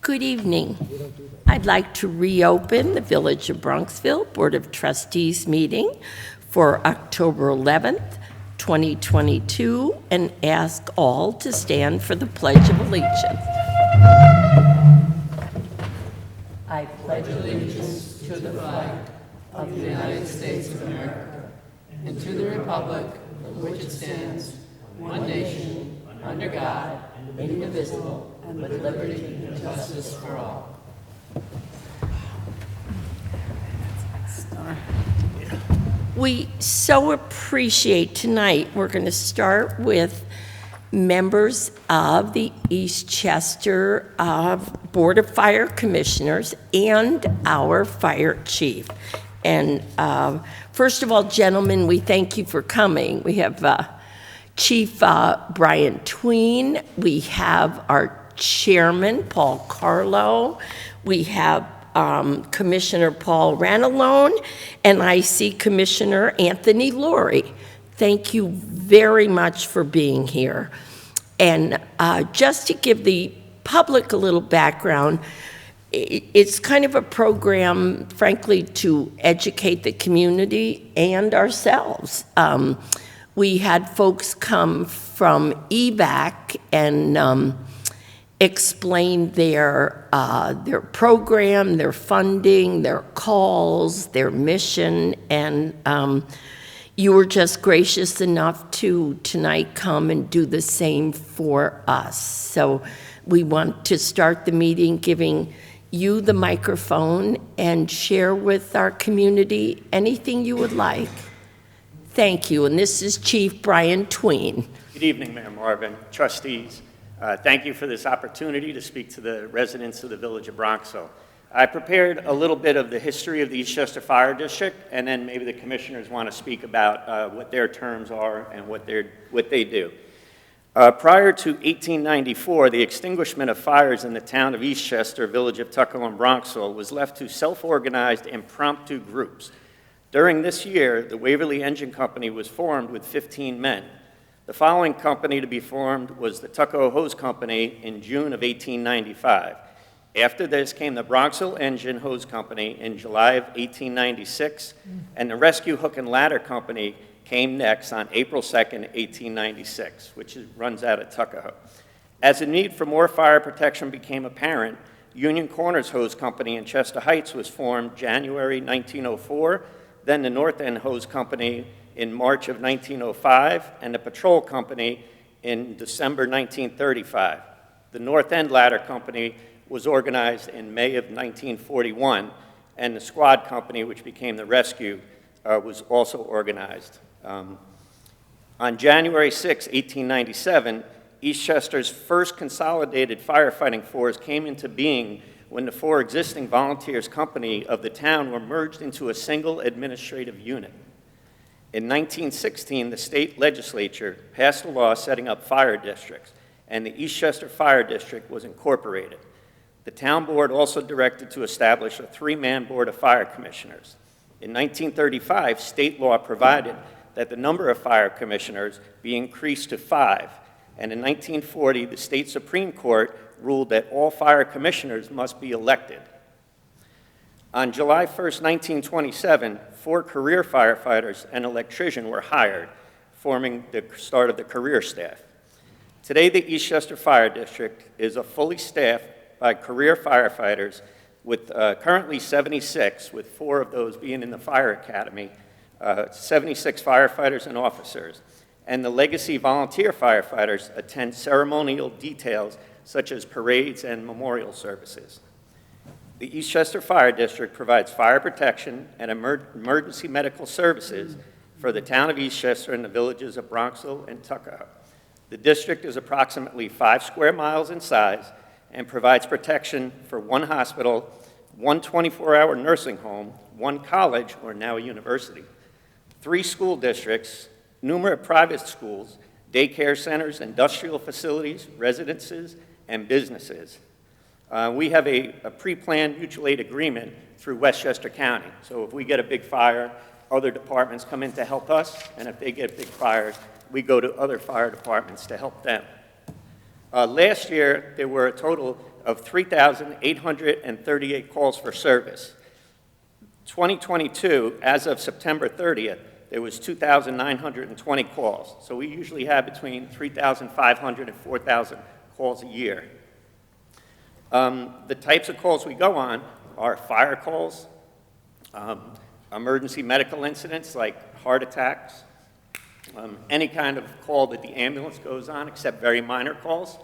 Good evening. I'd like to reopen the Village of Bronxville Board of Trustees meeting for October 11th, 2022, and ask all to stand for the Pledge of Allegiance. I pledge allegiance to the flag of the United States of America and to the republic for which it stands, one nation, under God, indivisible, and with liberty and justice for all. We so appreciate tonight. We're going to start with members of the Eastchester Board of Fire Commissioners and our fire chief. And first of all, gentlemen, we thank you for coming. We have Chief Brian Tween. We have our chairman, Paul Carlo. We have Commissioner Paul Ranalone, and I see Commissioner Anthony Laurie. Thank you very much for being here. And just to give the public a little background, it's kind of a program, frankly, to educate the community and ourselves. We had folks come from EVAC and explain their program, their funding, their calls, their mission, and you were just gracious enough to tonight come and do the same for us. So we want to start the meeting giving you the microphone and share with our community anything you would like. Thank you, and this is Chief Brian Tween. Good evening, Mayor Marvin, trustees. Thank you for this opportunity to speak to the residents of the Village of Bronxville. I prepared a little bit of the history of the Eastchester Fire District, and then maybe the commissioners want to speak about what their terms are and what they do. Prior to 1894, the extinguishment of fires in the town of Eastchester, Village of Tuckahoe, and Bronxville was left to self-organized impromptu groups. During this year, the Waverly Engine Company was formed with 15 men. The following company to be formed was the Tuckahoe Hose Company in June of 1895. After this came the Bronxville Engine Hose Company in July of 1896, and the Rescue Hook and Ladder Company came next on April 2nd, 1896, which runs out of Tuckahoe. As the need for more fire protection became apparent, Union Corners Hose Company in Chester Heights was formed January 1904, then the North End Hose Company in March of 1905, and the Patrol Company in December 1935. The North End Ladder Company was organized in May of 1941, and the Squad Company, which became the Rescue, was also organized. On January 6, 1897, Eastchester's first consolidated firefighting force came into being when the four existing volunteers company of the town were merged into a single administrative unit. In 1916, the state legislature passed a law setting up fire districts, and the Eastchester Fire District was incorporated. The town board also directed to establish a three-man board of fire commissioners. In 1935, state law provided that the number of fire commissioners be increased to 5, and in 1940, the state Supreme Court ruled that all fire commissioners must be elected. On July 1st, 1927, 4 career firefighters and an electrician were hired, forming the start of the career staff. Today, the Eastchester Fire District is a fully staffed by career firefighters with currently 76, with 4 of those being in the fire academy, 76 firefighters and officers. And the legacy volunteer firefighters attend ceremonial details such as parades and memorial services. The Eastchester Fire District provides fire protection and emergency medical services for the town of Eastchester and the villages of Bronxville and Tuckahoe. The district is approximately 5 square miles in size and provides protection for 1 hospital, 1 24-hour nursing home, 1 college, or now a university, 3 school districts, numerous private schools, daycare centers, industrial facilities, residences, and businesses. We have a pre-planned mutual aid agreement through Westchester County. So if we get a big fire, other departments come in to help us, and if they get big fires, we go to other fire departments to help them. Last year, there were a total of 3,838 calls for service. 2022, as of September 30th, there was 2,920 calls. So we usually have between 3,500 and 4,000 calls a year. The types of calls we go on are fire calls, emergency medical incidents like heart attacks, any kind of call that the ambulance goes on, except very minor calls,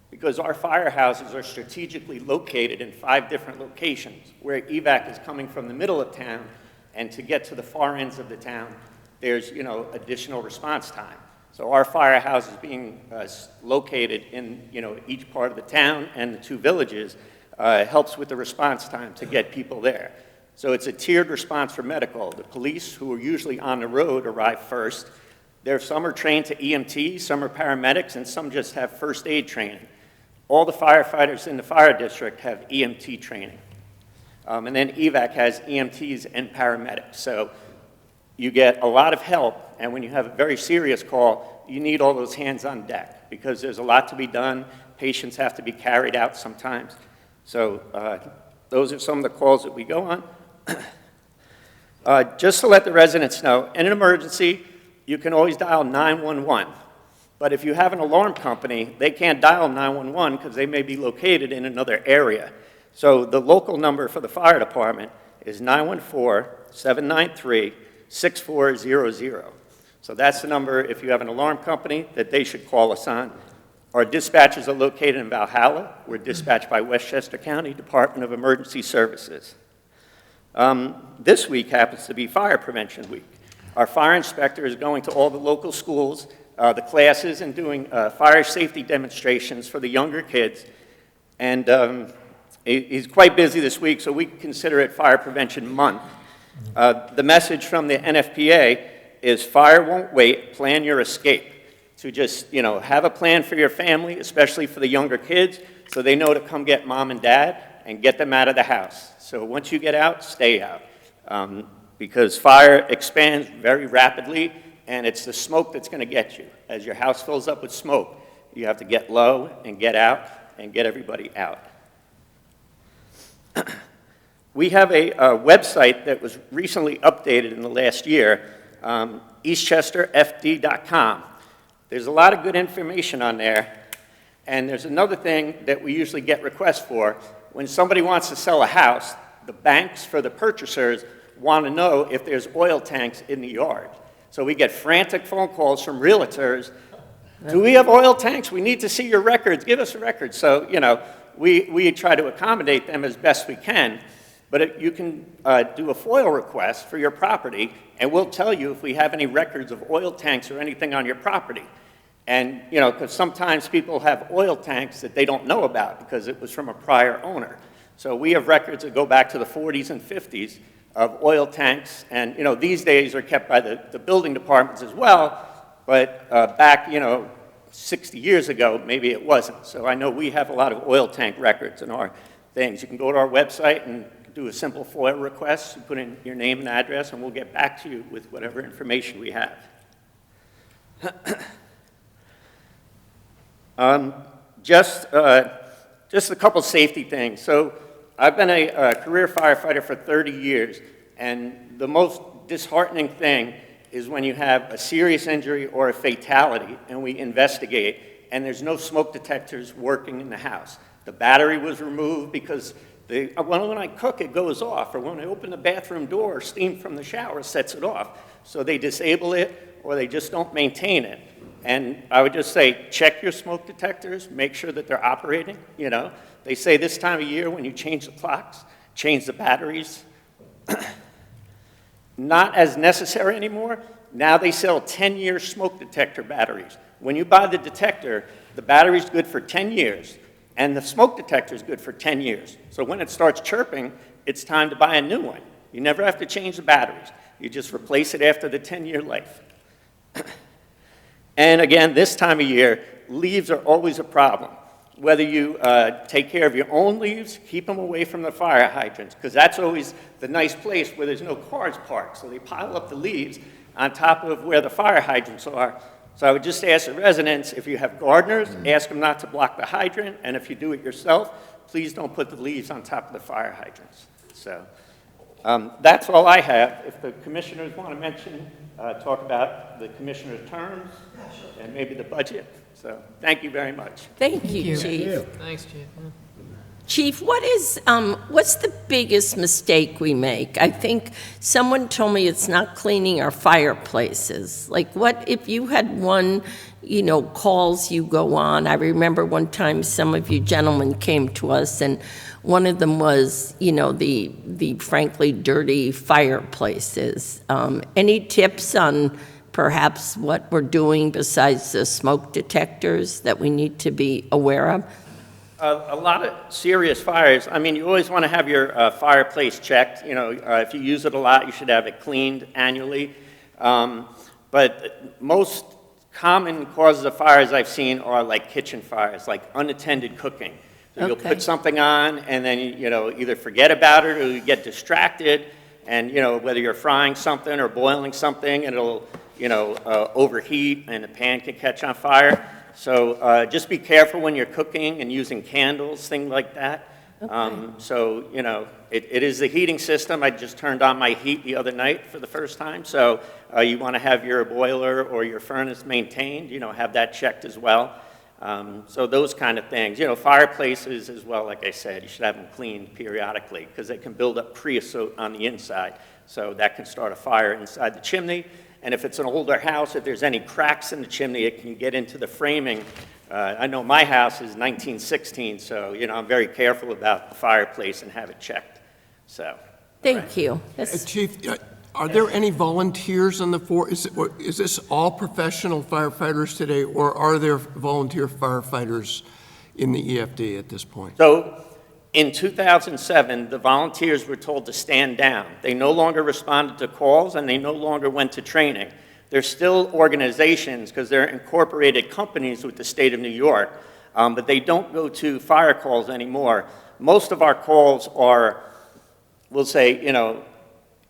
because our firehouses are strategically located in 5 different locations where evac is coming from the middle of town, and to get to the far ends of the town, there's, additional response time. So our firehouses being located in, each part of the town and the 2 villages helps with the response time to get people there. So it's a tiered response for medical. The police, who are usually on the road, arrive first. Some are trained to EMT, some are paramedics, and some just have first aid training. All the firefighters in the fire district have EMT training. And then evac has EMTs and paramedics. So you get a lot of help, and when you have a very serious call, you need all those hands on deck because there's a lot to be done. Patients have to be carried out sometimes. So those are some of the calls that we go on. Just to let the residents know, in an emergency, you can always dial 911. But if you have an alarm company, they can't dial 911 because they may be located in another area. So the local number for the fire department is 914-793-6400. So that's the number, if you have an alarm company, that they should call us on. Our dispatchers are located in Valhalla. We're dispatched by Westchester County Department of Emergency Services. This week happens to be Fire Prevention Week. Our fire inspector is going to all the local schools, the classes, and doing fire safety demonstrations for the younger kids. And he's quite busy this week, so we consider it Fire Prevention Month. The message from the NFPA is fire won't wait, plan your escape. To just, have a plan for your family, especially for the younger kids, so they know to come get mom and dad and get them out of the house. So once you get out, stay out. Because fire expands very rapidly, and it's the smoke that's going to get you. As your house fills up with smoke, you have to get low and get out and get everybody out. We have a website that was recently updated in the last year, eastchesterfd.com. There's a lot of good information on there, and there's another thing that we usually get requests for. When somebody wants to sell a house, the banks for the purchasers want to know if there's oil tanks in the yard. So we get frantic phone calls from realtors. Do we have oil tanks? We need to see your records. Give us a record. So, we try to accommodate them as best we can. But you can do a FOIL request for your property, and we'll tell you if we have any records of oil tanks or anything on your property. And, because sometimes people have oil tanks that they don't know about because it was from a prior owner. So we have records that go back to the 40s and 50s of oil tanks, and, these days are kept by the building departments as well, but back, 60 years ago, maybe it wasn't. So I know we have a lot of oil tank records in our things. You can go to our website and do a simple FOIL request, you put in your name and address, and we'll get back to you with whatever information we have. Just a couple safety things. So I've been a career firefighter for 30 years, and the most disheartening thing is when you have a serious injury or a fatality, and we investigate, and there's no smoke detectors working in the house. The battery was removed because when I cook, it goes off, or when I open the bathroom door, steam from the shower sets it off. So they disable it, or they just don't maintain it. And I would just say, check your smoke detectors, make sure that they're operating, They say this time of year when you change the clocks, change the batteries. Not as necessary anymore. Now they sell 10-year smoke detector batteries. When you buy the detector, the battery's good for 10 years, and the smoke detector's good for 10 years. So when it starts chirping, it's time to buy a new one. You never have to change the batteries. You just replace it after the 10-year life. And again, this time of year, leaves are always a problem. Whether you take care of your own leaves, keep them away from the fire hydrants, because that's always the nice place where there's no cars parked. So they pile up the leaves on top of where the fire hydrants are. So I would just ask the residents, if you have gardeners, ask them not to block the hydrant, and if you do it yourself, please don't put the leaves on top of the fire hydrants. So that's all I have. If the commissioners want to mention, talk about the commissioner's terms and maybe the budget. So thank you very much. Thank you, Chief. Thanks, Chief. Chief, what's the biggest mistake we make? I think someone told me it's not cleaning our fireplaces. Like, what if you had one, calls you go on? I remember one time some of you gentlemen came to us, and one of them was, the frankly dirty fireplaces. Any tips on perhaps what we're doing besides the smoke detectors that we need to be aware of? A lot of serious fires. I mean, you always want to have your fireplace checked. If you use it a lot, you should have it cleaned annually. But most common causes of fires I've seen are like kitchen fires, like unattended cooking. So you'll put something on, and then either forget about it or you get distracted, and whether you're frying something or boiling something, and it'll overheat, and the pan can catch on fire. So just be careful when you're cooking and using candles, things like that. Okay. It is the heating system. I just turned on my heat the other night for the first time. So you want to have your boiler or your furnace maintained, have that checked as well. So those kind of things. Fireplaces as well, like I said, you should have them cleaned periodically because they can build up creosote on the inside. So that can start a fire inside the chimney. And if it's an older house, if there's any cracks in the chimney, it can get into the framing. I know my house is 1916, so I'm very careful about the fireplace and have it checked. So. Thank you. Chief, are there any volunteers on the force? Is this all professional firefighters today, or are there volunteer firefighters in the EFD at this point? So in 2007, the volunteers were told to stand down. They no longer responded to calls, and they no longer went to training. They're still organizations because they're incorporated companies with the state of New York, but they don't go to fire calls anymore. Most of our calls are, we'll say,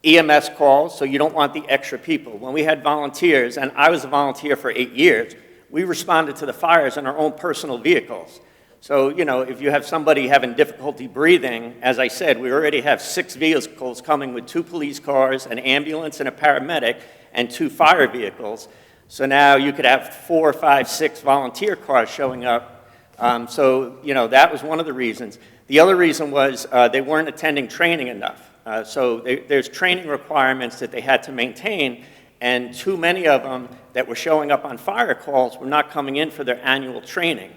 EMS calls, so you don't want the extra people. When we had volunteers, and I was a volunteer for 8 years, we responded to the fires in our own personal vehicles. So, if you have somebody having difficulty breathing, as I said, we already have 6 vehicles coming with 2 police cars, an ambulance and a paramedic, and 2 fire vehicles. So now you could have 4, 5, 6 volunteer cars showing up. That was one of the reasons. The other reason was they weren't attending training enough. So there's training requirements that they had to maintain, and too many of them that were showing up on fire calls were not coming in for their annual training.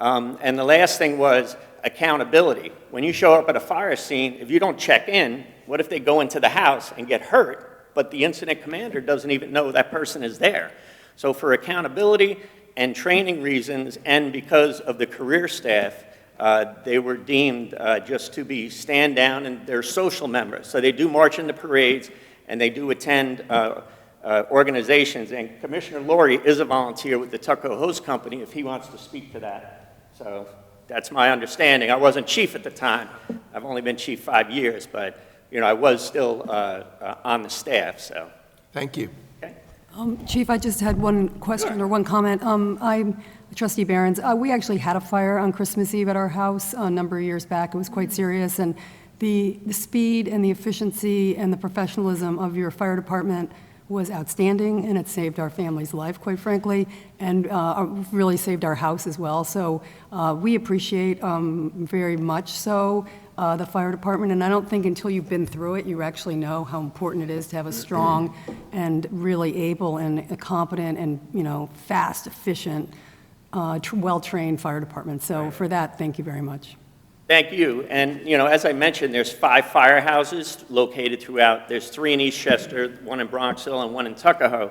And the last thing was accountability. When you show up at a fire scene, if you don't check in, what if they go into the house and get hurt, but the incident commander doesn't even know that person is there? So for accountability and training reasons, and because of the career staff, they were deemed just to be stand down, and they're social members. So they do march in the parades, and they do attend organizations. And Commissioner Laurie is a volunteer with the Tuckahoe Hose Company, if he wants to speak to that. So that's my understanding. I wasn't chief at the time. I've only been chief 5 years, but I was still on the staff. So. Thank you. Okay. Chief, I just had one question or one comment. I'm Trustee Behrens. We actually had a fire on Christmas Eve at our house a number of years back. It was quite serious, and the speed and the efficiency and the professionalism of your fire department was outstanding, and it saved our family's life, quite frankly, and really saved our house as well. So we appreciate very much so the fire department, and I don't think until you've been through it, you actually know how important it is to have a strong and really able and a competent and fast, efficient, well-trained fire department. So for that, thank you very much. Thank you. And, as I mentioned, there's 5 firehouses located throughout. There's 3 in Eastchester, 1 in Bronxville, and 1 in Tuckahoe.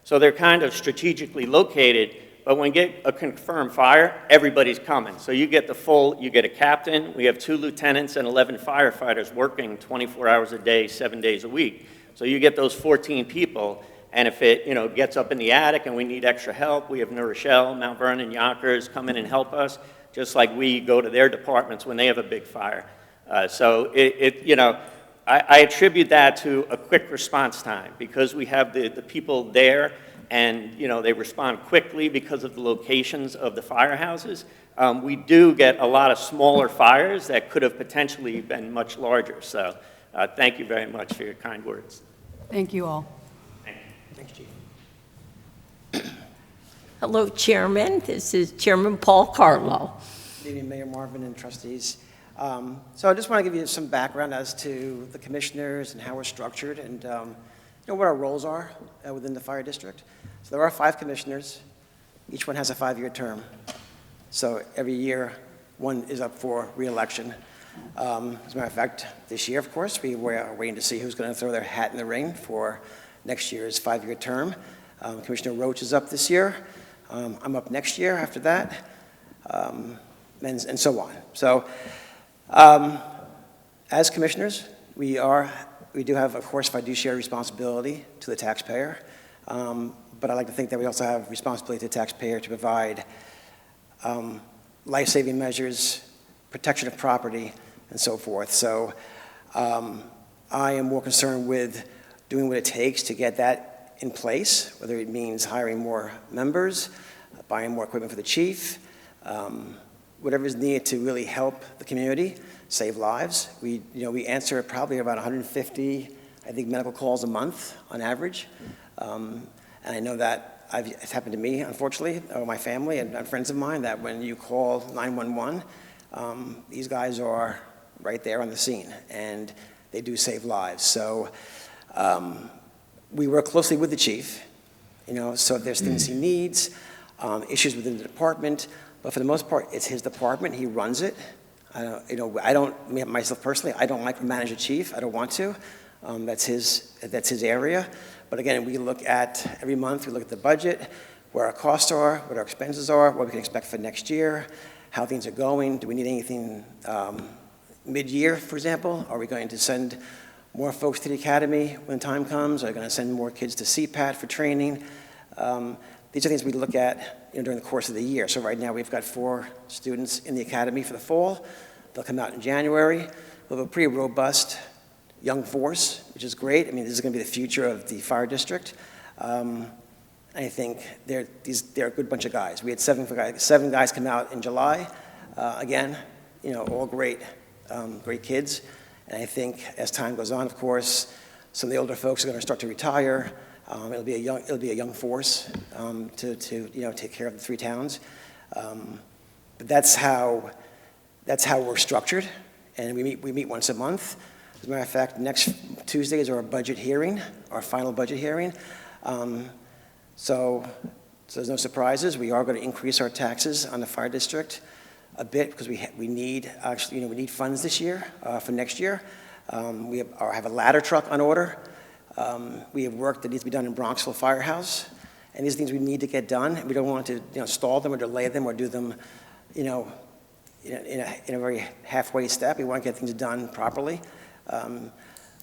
So they're kind of strategically located, but when you get a confirmed fire, everybody's coming. So you get you get a captain. We have 2 lieutenants and 11 firefighters working 24 hours a day, 7 days a week. So you get those 14 people, and if it, gets up in the attic and we need extra help, we have New Rochelle, Mount Vernon, Yonkers come in and help us, just like we go to their departments when they have a big fire. I attribute that to a quick response time because we have the people there and, you know, they respond quickly because of the locations of the firehouses. We do get a lot of smaller fires that could have potentially been much larger. So thank you very much for your kind words. Thank you all. Thanks, Chief. Hello, Chairman. This is Chairman Paul Carlo. Good evening, Mayor Marvin and trustees. So I just want to give you some background as to the commissioners and how we're structured and what our roles are within the fire district. So there are 5 commissioners. Each one has a 5-year term. So every year, one is up for re-election. As a matter of fact, this year, of course, we are waiting to see who's going to throw their hat in the ring for next year's 5-year term. Commissioner Roach is up this year. I'm up next year after that, and so on. So as commissioners, we do have, of course, fiduciary responsibility to the taxpayer, but I like to think that we also have responsibility to the taxpayer to provide life-saving measures, protection of property, and so forth. So I am more concerned with doing what it takes to get that in place, whether it means hiring more members, buying more equipment for the chief, whatever is needed to really help the community, save lives. We answer probably about 150, I think, medical calls a month on average. And I know that it's happened to me, unfortunately, or my family and friends of mine, that when you call 911, these guys are right there on the scene, and they do save lives. So we work closely with the chief, so if there's things he needs, issues within the department, but for the most part, it's his department. He runs it. Myself personally, I don't like to manage a chief. I don't want to. That's his area. But again, we look at, every month, we look at the budget, where our costs are, what our expenses are, what we can expect for next year, how things are going. Do we need anything mid-year, for example? Are we going to send more folks to the academy when the time comes? Are we going to send more kids to CPAT for training? These are things we look at during the course of the year. So right now we've got 4 students in the academy for the fall. They'll come out in January. We'll have a pretty robust young force, which is great. I mean, this is going to be the future of the fire district. I think they're a good bunch of guys. We had 7 guys come out in July. Again, all great kids. And I think as time goes on, of course, some of the older folks are going to start to retire. It'll be a young force to take care of the 3 towns. But that's how we're structured, and we meet once a month. As a matter of fact, next Tuesday is our budget hearing, our final budget hearing. So there's no surprises. We are going to increase our taxes on the fire district a bit because we need funds this year for next year. We have a ladder truck on order. We have work that needs to be done in Bronxville Firehouse, and these things we need to get done. We don't want to stall them or delay them or do them in a very halfway step. We want to get things done properly.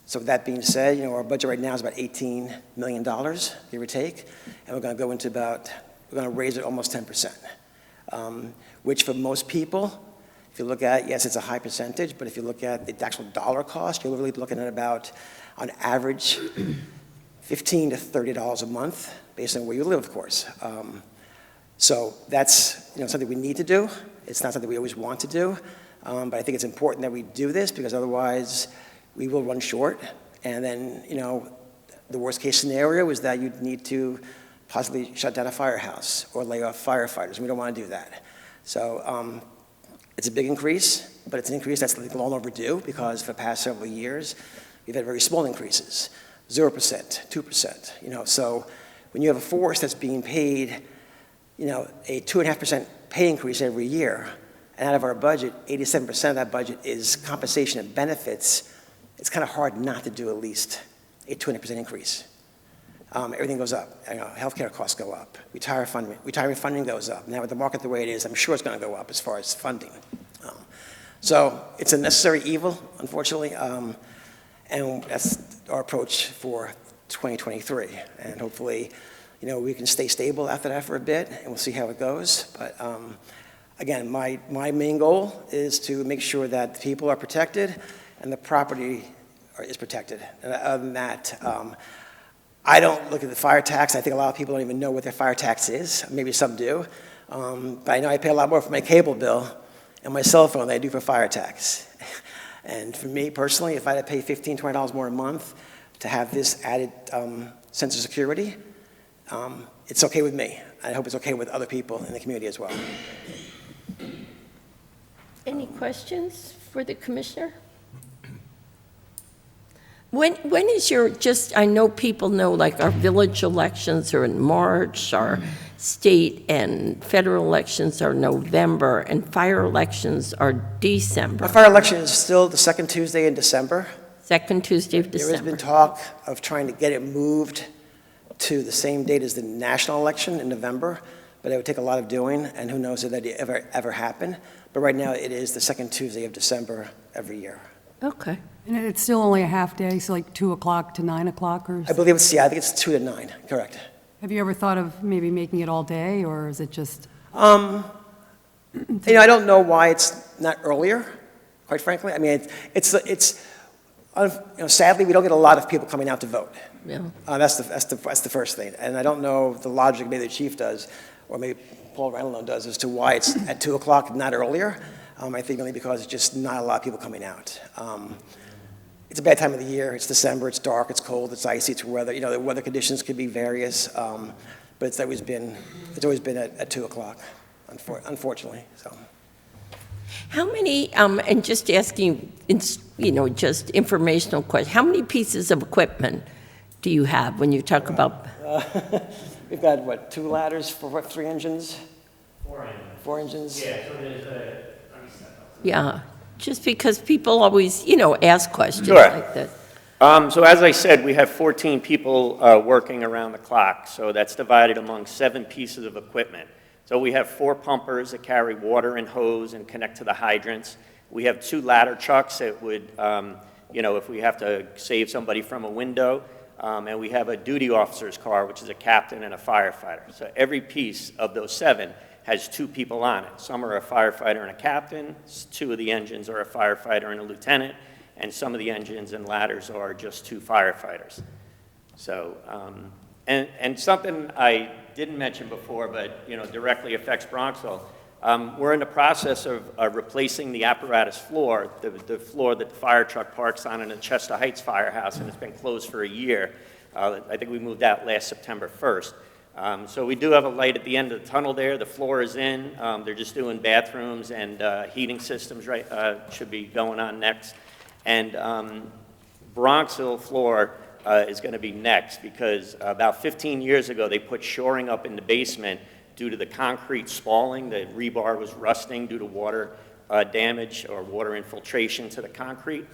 So with that being said, our budget right now is about $18 million, give or take, and we're going to raise it almost 10%, which for most people, if you look at, yes, it's a high percentage, but if you look at the actual dollar cost, you're really looking at about, on average, $15 to $30 a month, based on where you live, of course. So that's something we need to do. It's not something we always want to do, but I think it's important that we do this because otherwise we will run short. And then, the worst case scenario is that you'd need to possibly shut down a firehouse or lay off firefighters. We don't want to do that. So it's a big increase, but it's an increase that's long overdue because for the past several years, we've had very small increases, 0%, 2%. So when you have a force that's being paid, a 2.5% pay increase every year, and out of our budget, 87% of that budget is compensation and benefits, it's kind of hard not to do at least a 200% increase. Everything goes up. Healthcare costs go up. Retirement funding goes up. Now with the market the way it is, I'm sure it's going to go up as far as funding. So it's a necessary evil, unfortunately, and that's our approach for 2023. And hopefully, we can stay stable after that for a bit, and we'll see how it goes. But again, my main goal is to make sure that the people are protected and the property is protected. And other than that, I don't look at the fire tax. I think a lot of people don't even know what their fire tax is. Maybe some do. But I know I pay a lot more for my cable bill and my cell phone than I do for fire tax. And for me personally, if I had to pay $15, $20 more a month to have this added sense of security, it's okay with me. I hope it's okay with other people in the community as well. Any questions for the commissioner? When is your, just, I know people know, like, our village elections are in March, our state and federal elections are November, and fire elections are December. My fire election is still the second Tuesday in December. Second Tuesday of There has December. been talk of trying to get it moved to the same date as the national election in November, but it would take a lot of doing, and who knows if that ever happen. But right now, it is the second Tuesday of December every year. Okay. And it's still only a half day, so like 2 o'clock to 9 o'clock or? I believe it's, yeah, I think it's 2 to 9, correct. Have you ever thought of maybe making it all day, or is it just? I don't know why it's not earlier, quite frankly. I mean, sadly, we don't get a lot of people coming out to vote. Yeah. That's the first thing. And I don't know the logic maybe the chief does, or maybe Paul Randall does, as to why it's at 2 o'clock, not earlier. I think only because it's just not a lot of people coming out. It's a bad time of the year. It's December. It's dark. It's cold. It's icy. It's weather. You know, the weather conditions could be various, but it's always been at 2 o'clock, unfortunately. So. How many, and just asking, just informational question, how many pieces of equipment do you have when you talk about? We've got, what, 2 ladders for what, 3 engines? 4 engines. 4 engines? Yeah, so there's a, let me step up. Yeah, just because people always, ask questions Sure. like this. So as I said, we have 14 people working around the clock, so that's divided among 7 pieces of equipment. So we have 4 pumpers that carry water and hose and connect to the hydrants. We have 2 ladder trucks that would, if we have to save somebody from a window, and we have a duty officer's car, which is a captain and a firefighter. So every piece of those 7 has 2 people on it. Some are a firefighter and a captain, 2 of the engines are a firefighter and a lieutenant, and some of the engines and ladders are just 2 firefighters. So, and something I didn't mention before, but directly affects Bronxville, we're in the process of replacing the apparatus floor, the floor that the fire truck parks on in the Chester Heights Firehouse, and it's been closed for a year. I think we moved out last September 1st. So we do have a light at the end of the tunnel there. The floor is in. They're just doing bathrooms and heating systems should be going on next. And Bronxville floor is going to be next because about 15 years ago they put shoring up in the basement due to the concrete spalling. The rebar was rusting due to water damage or water infiltration to the concrete.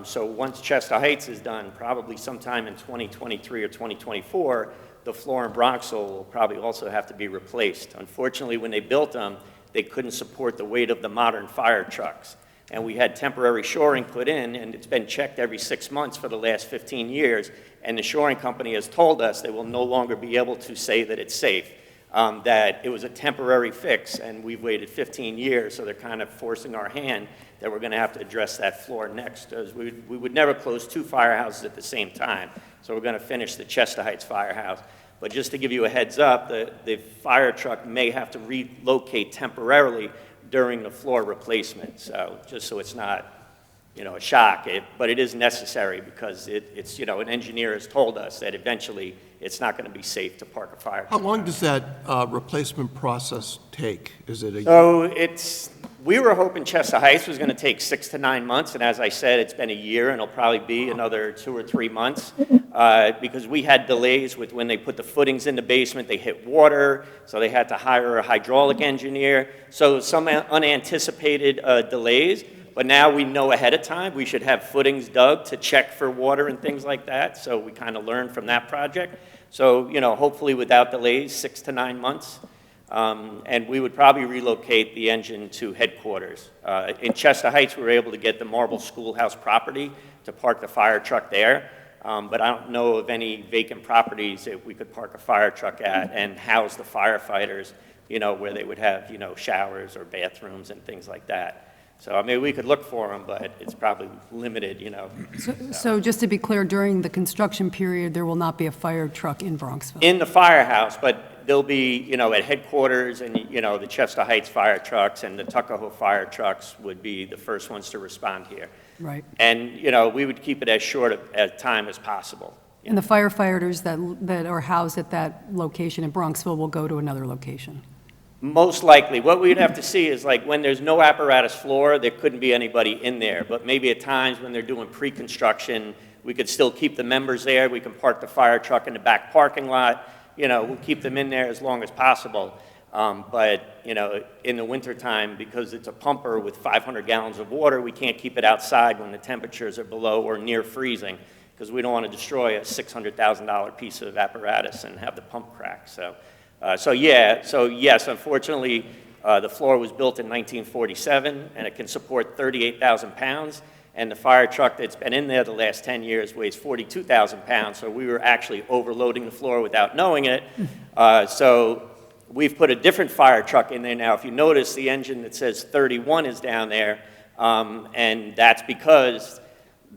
So once Chester Heights is done, probably sometime in 2023 or 2024, the floor in Bronxville will probably also have to be replaced. Unfortunately, when they built them, they couldn't support the weight of the modern fire trucks. And we had temporary shoring put in, and it's been checked every 6 months for the last 15 years, and the shoring company has told us they will no longer be able to say that it's safe, that it was a temporary fix, and we've waited 15 years, so they're kind of forcing our hand that we're going to have to address that floor next, as we would never close 2 firehouses at the same time. So we're going to finish the Chester Heights Firehouse. But just to give you a heads up, the fire truck may have to relocate temporarily during the floor replacement. So just so it's not, a shock, but it is necessary because it's, an engineer has told us that eventually it's not going to be safe to park a fire truck. How long does that replacement process take? Is it a year? So we were hoping Chester Heights was going to take 6 to 9 months, and as I said, it's been a year, and it'll probably be another 2 or 3 months, because we had delays with when they put the footings in the basement, they hit water, so they had to hire a hydraulic engineer, so some unanticipated delays, but now we know ahead of time we should have footings dug to check for water and things like that, so we kind of learned from that project. So, hopefully without delays, 6 to 9 months. And we would probably relocate the engine to headquarters. In Chester Heights, we were able to get the Marble Schoolhouse property to park the fire truck there, but I don't know of any vacant properties that we could park a fire truck at and house the firefighters, where they would have, showers or bathrooms and things like that. So, I mean, we could look for them, but it's probably limited, you know. So just to be clear, during the construction period, there will not be a fire truck in Bronxville? In the firehouse, but they'll be, you know, at headquarters, and, you know, the Chester Heights fire trucks and the Tuckahoe fire trucks would be the first ones to respond here. Right. And, you know, we would keep it as short a time as possible. And the firefighters that are housed at that location in Bronxville will go to another location? Most likely. What we'd have to see is, like, when there's no apparatus floor, there couldn't be anybody in there. But maybe at times when they're doing pre-construction, we could still keep the members there. We can park the fire truck in the back parking lot. You know, we'll keep them in there as long as possible. But, you know, in the wintertime, because it's a pumper with 500 gallons of water, we can't keep it outside when the temperatures are below or near freezing, because we don't want to destroy a $600,000 piece of apparatus and have the pump crack. So yes, unfortunately, the floor was built in 1947, and it can support 38,000 pounds, and the fire truck that's been in there the last 10 years weighs 42,000 pounds, so we were actually overloading the floor without knowing it. So we've put a different fire truck in there now. If you notice, the engine that says 31 is down there, and that's because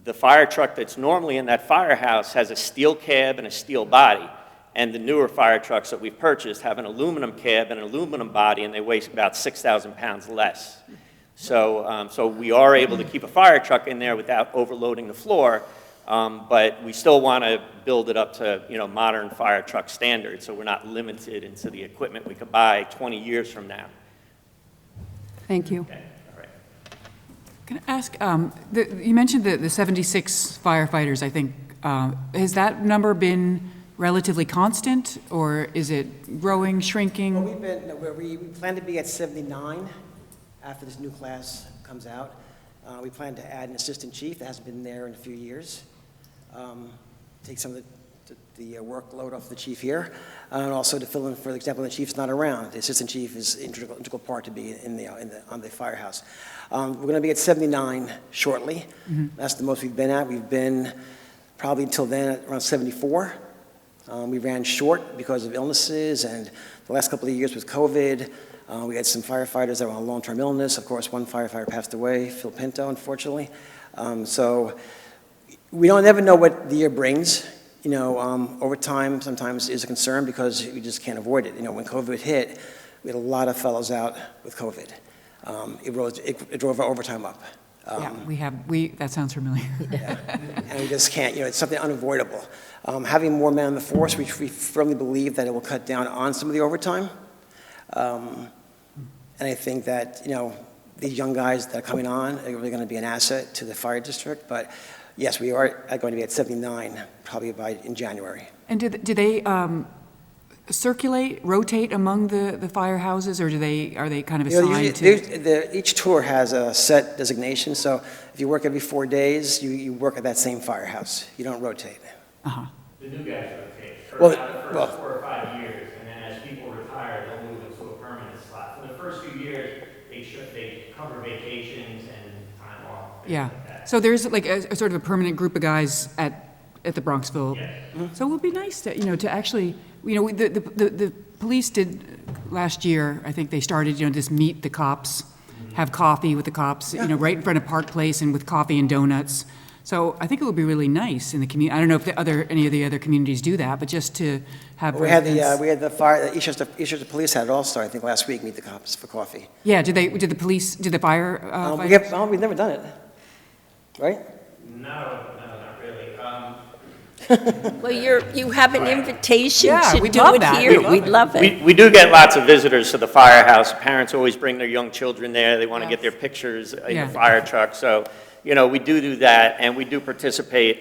the fire truck that's normally in that firehouse has a steel cab and a steel body. And the newer fire trucks that we've purchased have an aluminum cab and an aluminum body, and they weigh about 6,000 pounds less. So we are able to keep a fire truck in there without overloading the floor, but we still want to build it up to, you know, modern fire truck standards, so we're not limited into the equipment we could buy 20 years from now. Thank you. Okay, all right. Can I ask, you mentioned the 76 firefighters, I think. Has that number been relatively constant, or is it growing, shrinking? Well, we plan to be at 79 after this new class comes out. We plan to add an assistant chief that hasn't been there in a few years. Take some of the workload off the chief here, and also to fill in, for example, when the chief's not around. The assistant chief is an integral part to be on the firehouse. We're going to be at 79 shortly. Mm-hmm. That's the most we've been at. We've been probably until then at around 74. We ran short because of illnesses, and the last couple of years with COVID, we had some firefighters that were on long-term illness. Of course, one firefighter passed away, Phil Pinto, unfortunately. So we don't ever know what the year brings. You know, overtime sometimes is a concern because we just can't avoid it. You know, when COVID hit, we had a lot of fellows out with COVID. It drove our overtime up. Yeah, that sounds familiar. Yeah. And we just can't, you know, it's something unavoidable. Having more men on the force, we firmly believe that it will cut down on some of the overtime. And I think that, you know, these young guys that are coming on are really going to be an asset to the fire district. But yes, we are going to be at 79 probably in January. And do they rotate among the firehouses, or are they kind of assigned to? Each tour has a set designation, so if you work every 4 days, you work at that same firehouse. You don't rotate. Uh-huh. The new guys rotate for Well, about the first 4 or 5 years, and then as people retire, they'll move into a permanent slot. For the first few years, they cover vacations and time off. Yeah. Like that. So there's like a sort of a permanent group of guys at the Bronxville. Yes. So it would be nice to, you know, to actually, you know, the police did last year, I think they started, you know, just meet the cops, have coffee with the cops, you know, right in front of Park Place and with coffee and donuts. So I think it would be really nice in the community. I don't know if any of the other communities do that, but just to have We had residents- the Eastchester Police had it also, I think, last week, meet the cops for coffee. Yeah, did the fire? We've never done it, right? No, not really. Well, you have an invitation Yeah, to we'd do love it that. here. We'd We'd love it. We do get lots of visitors to the firehouse. Parents always bring their young children there. They want to get their pictures in Yeah. the fire truck. So, you know, we do that, and we do participate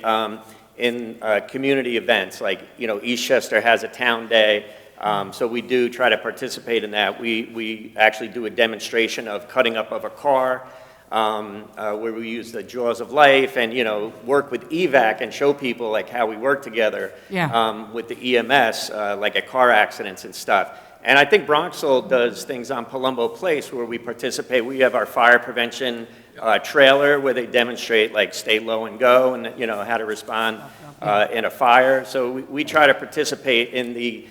in community events. Like, you know, Eastchester has a town day, so we do try to participate in that. We actually do a demonstration of cutting up of a car, where we use the jaws of life and, you know, work with EVAC and show people like how we work together with the EMS, like at car accidents and stuff. And I think Bronxville does things on Palumbo Place where we participate. We have our fire prevention trailer where they demonstrate like stay low and go and, you know, how to respond in a fire. So we try to participate in the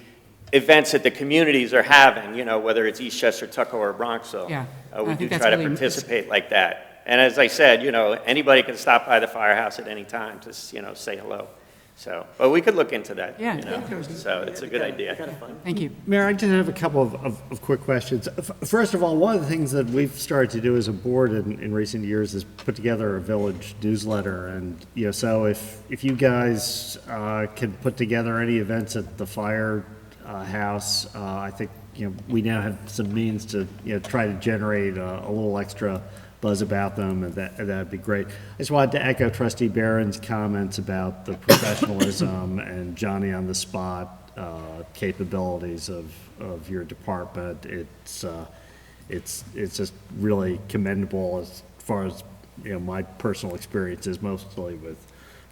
events that the communities are having, you know, whether it's Eastchester, Tuckahoe, or Bronxville. Yeah, We I do think that's try to really- participate like that. And as I said, you know, anybody can stop by the firehouse at any time to, you know, say hello. So, but we could look into that. Yeah, you know, so it's a good idea. Thank you. Mayor, I just have a couple of quick questions. First of all, one of the things that we've started to do as a board in recent years is put together a village newsletter. And, you know, so if you guys can put together any events at the firehouse, I think, you know, we now have some means to, you know, try to generate a little extra buzz about them, and that'd be great. I just wanted to echo Trustee Barron's comments about the professionalism and Johnny on the spot capabilities of your department. It's just really commendable as far as, you know, my personal experiences, mostly with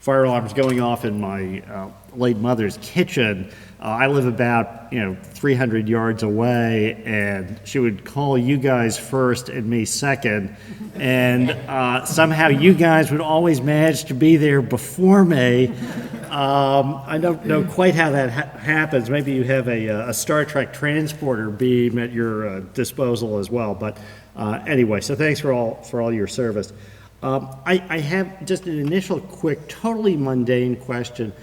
fire alarms going off in my late mother's kitchen. I live about, you know, 300 yards away, and she would call you guys first and me second, and somehow you guys would always manage to be there before me. I don't know quite how that happens. Maybe you have a Star Trek transporter beam at your disposal as well. But anyway, so thanks for all your service. I have just an initial quick, totally mundane question.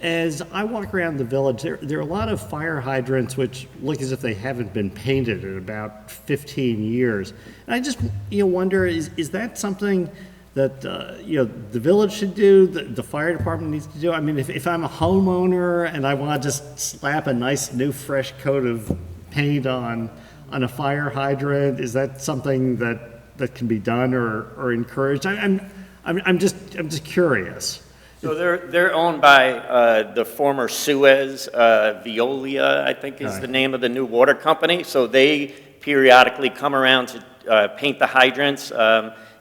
As I walk around the village, there are a lot of fire hydrants which look as if they haven't been painted in about 15 years. And I just, you know, wonder, is that something that, you know, the village should do, the fire department needs to do? I mean, if I'm a homeowner and I want to just slap a nice new fresh coat of paint on a fire hydrant, is that something that can be done or encouraged? I'm just curious. So they're owned by the former Suez, Veolia, I think is the name of the new water company. So they periodically come around to paint the hydrants.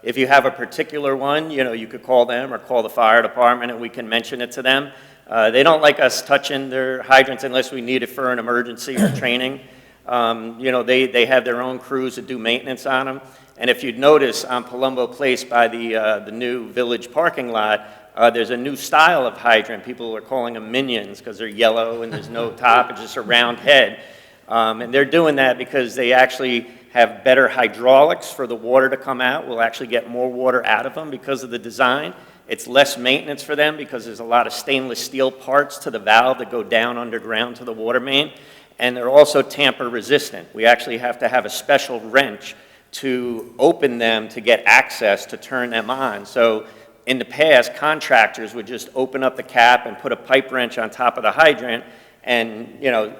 If you have a particular one, you know, you could call them or call the fire department and we can mention it to them. They don't like us touching their hydrants unless we need it for an emergency or training. You know, they have their own crews that do maintenance on them. And if you'd notice on Palumbo Place by the new village parking lot, there's a new style of hydrant. People are calling them minions because they're yellow and there's no top, it's just a round head. And they're doing that because they actually have better hydraulics for the water to come out. We'll actually get more water out of them because of the design. It's less maintenance for them because there's a lot of stainless steel parts to the valve that go down underground to the water main. And they're also tamper resistant. We actually have to have a special wrench to open them to get access to turn them on. So in the past, contractors would just open up the cap and put a pipe wrench on top of the hydrant, and, you know,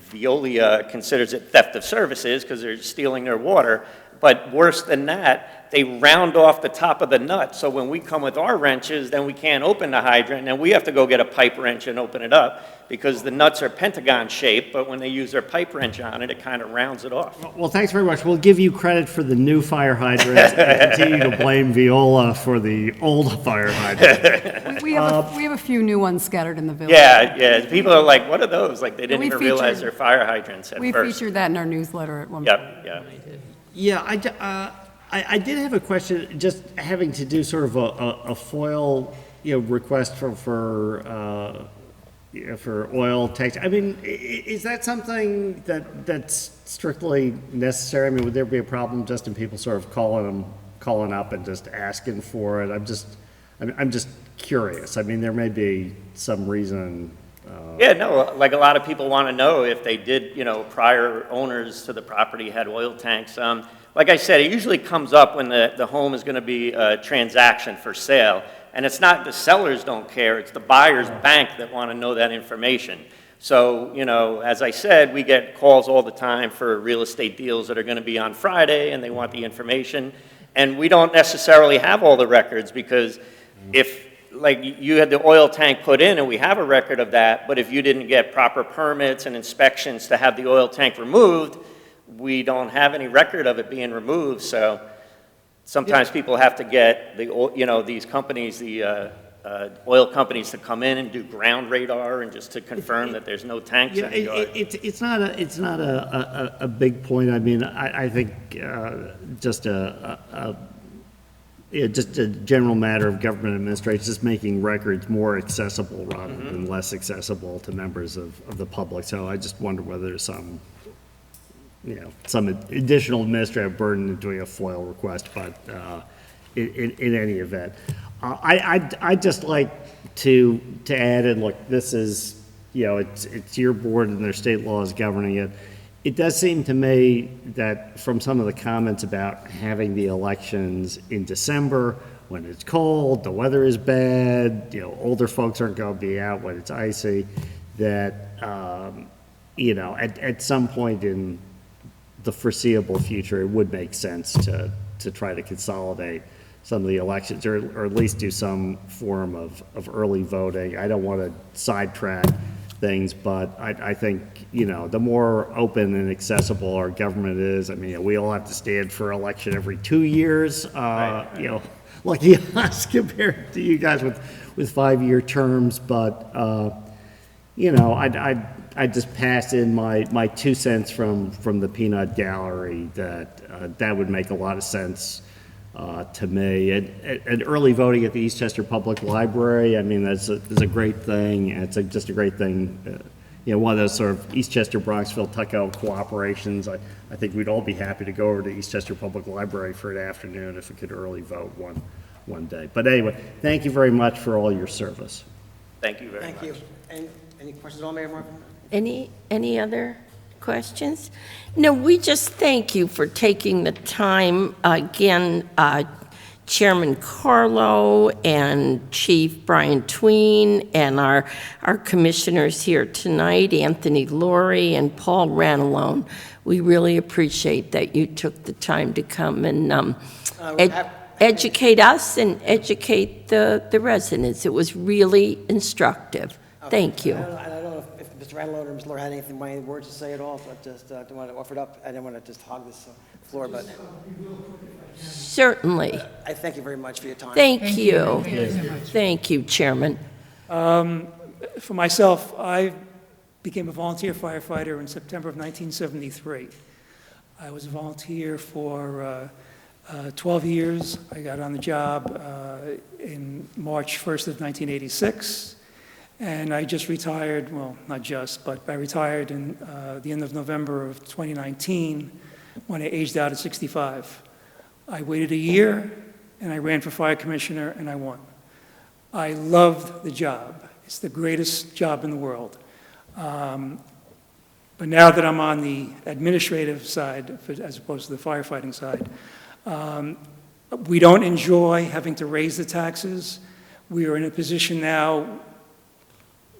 Veolia considers it theft of services because they're stealing their water. But worse than that, they round off the top of the nut. So when we come with our wrenches, then we can't open the hydrant, and we have to go get a pipe wrench and open it up because the nuts are pentagon shaped, but when they use their pipe wrench on it, it kind of rounds it off. Well, thanks very much. We'll give you credit for the new fire hydrants and continue to blame Viola for the old fire hydrants. We have a few new ones scattered in the village. Yeah. People are like, what are those? Like, they didn't We even realize featured- they're fire hydrants at We first. featured that in our newsletter at one point. Yep. Yeah, I did have a question just having to do sort of a FOIL, you know, request for oil tanks. I mean, is that something that's strictly necessary? I mean, would there be a problem just in people sort of calling up and just asking for it? I'm just curious. I mean, there may be some reason. Yeah, no, like a lot of people want to know if they did, you know, prior owners to the property had oil tanks. Like I said, it usually comes up when the home is going to be a transaction for sale. And it's not the sellers don't care, it's the buyer's bank that want to know that information. So, you know, as I said, we get calls all the time for real estate deals that are going to be on Friday, and they want the information. And we don't necessarily have all the records because if, like, you had the oil tank put in and we have a record of that, but if you didn't get proper permits and inspections to have the oil tank removed, we don't have any record of it being removed. So sometimes people have to get these companies, the oil companies, to come in and do ground radar and just to confirm that there's no tanks in the yard. It's not a big point. I mean, I think just just a general matter of government administration, just making records more accessible rather than less accessible to members of the public. So I just wonder whether there's some, some additional administrative burden in doing a FOIL request, but in any event. I'd just like to add in, look, this is, it's your board and their state laws governing it. It does seem to me that from some of the comments about having the elections in December, when it's cold, the weather is bad, older folks aren't going to be out when it's icy, that, at some point in the foreseeable future, it would make sense to try to consolidate some of the elections, or at least do some form of early voting. I don't want to sidetrack things, but I think, the more open and accessible our government is, I mean, we all have to stand for election every 2 years, lucky us compared to you guys with 5-year terms, but, I just pass in my 2 cents from the peanut gallery that that would make a lot of sense to me. And early voting at the Eastchester Public Library, I mean, that's a great thing. And it's just a great thing. One of those sort of Eastchester, Bronxville, Tuckahoe cooperations. I think we'd all be happy to go over to Eastchester Public Library for an afternoon if we could early vote one day. But anyway, thank you very much for all your service. Thank you very much. Thank you. Any questions at all, Mayor Martin? Any other questions? No, we just thank you for taking the time. Again, Chairman Carlo and Chief Brian Tween and our commissioners here tonight, Anthony Laurie and Paul Ranalone. We really appreciate that you took the time to come and educate us and educate the residents. It was really instructive. Thank you. I don't know if Mr. Ranalone or Ms. Laura had anything, any words to say at all, but just don't want to offer it up. I didn't want to just hog this floor, but Certainly. I thank you very much for your time. Thank you. Thank you, Chairman. For myself, I became a volunteer firefighter in September of 1973. I was a volunteer for 12 years. I got on the job in March 1st of 1986. And I just retired, well, not just, but I retired in the end of November of 2019 when I aged out at 65. I waited a year, and I ran for fire commissioner, and I won. I loved the job. It's the greatest job in the world. But now that I'm on the administrative side, as opposed to the firefighting side, we don't enjoy having to raise the taxes. We are in a position now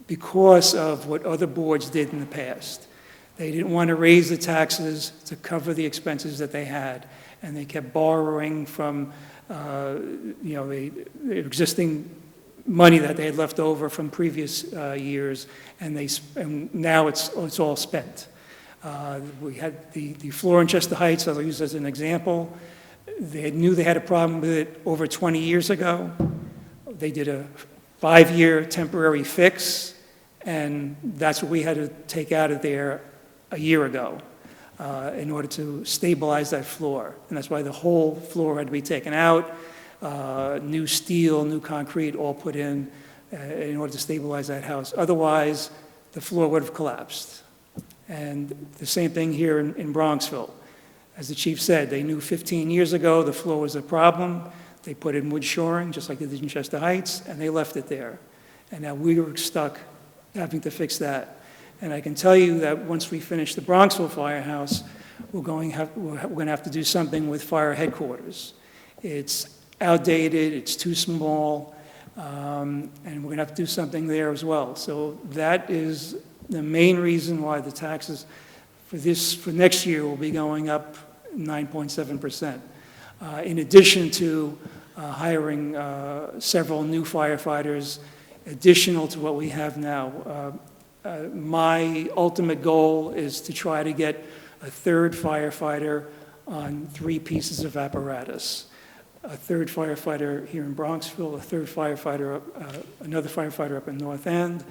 because of what other boards did in the past. They didn't want to raise the taxes to cover the expenses that they had, and they kept borrowing from the existing money that they had left over from previous years, and now it's all spent. We had the floor in Chester Heights, I'll use as an example. They knew they had a problem with it over 20 years ago. They did a 5-year temporary fix, and that's what we had to take out of there a year ago in order to stabilize that floor. And that's why the whole floor had to be taken out, new steel, new concrete, all put in order to stabilize that house. Otherwise, the floor would have collapsed. And the same thing here in Bronxville. As the chief said, they knew 15 years ago the floor was a problem. They put in wood shoring, just like they did in Chester Heights, and they left it there. And now we were stuck having to fix that. And I can tell you that once we finish the Bronxville firehouse, we're going to have to do something with fire headquarters. It's outdated, it's too small, and we're going to have to do something there as well. So that is the main reason why the taxes for next year will be going up 9.7%. In addition to hiring several new firefighters, additional to what we have now. My ultimate goal is to try to get a third firefighter on 3 pieces of apparatus. A third firefighter here in Bronxville, a third firefighter, another firefighter up in North End,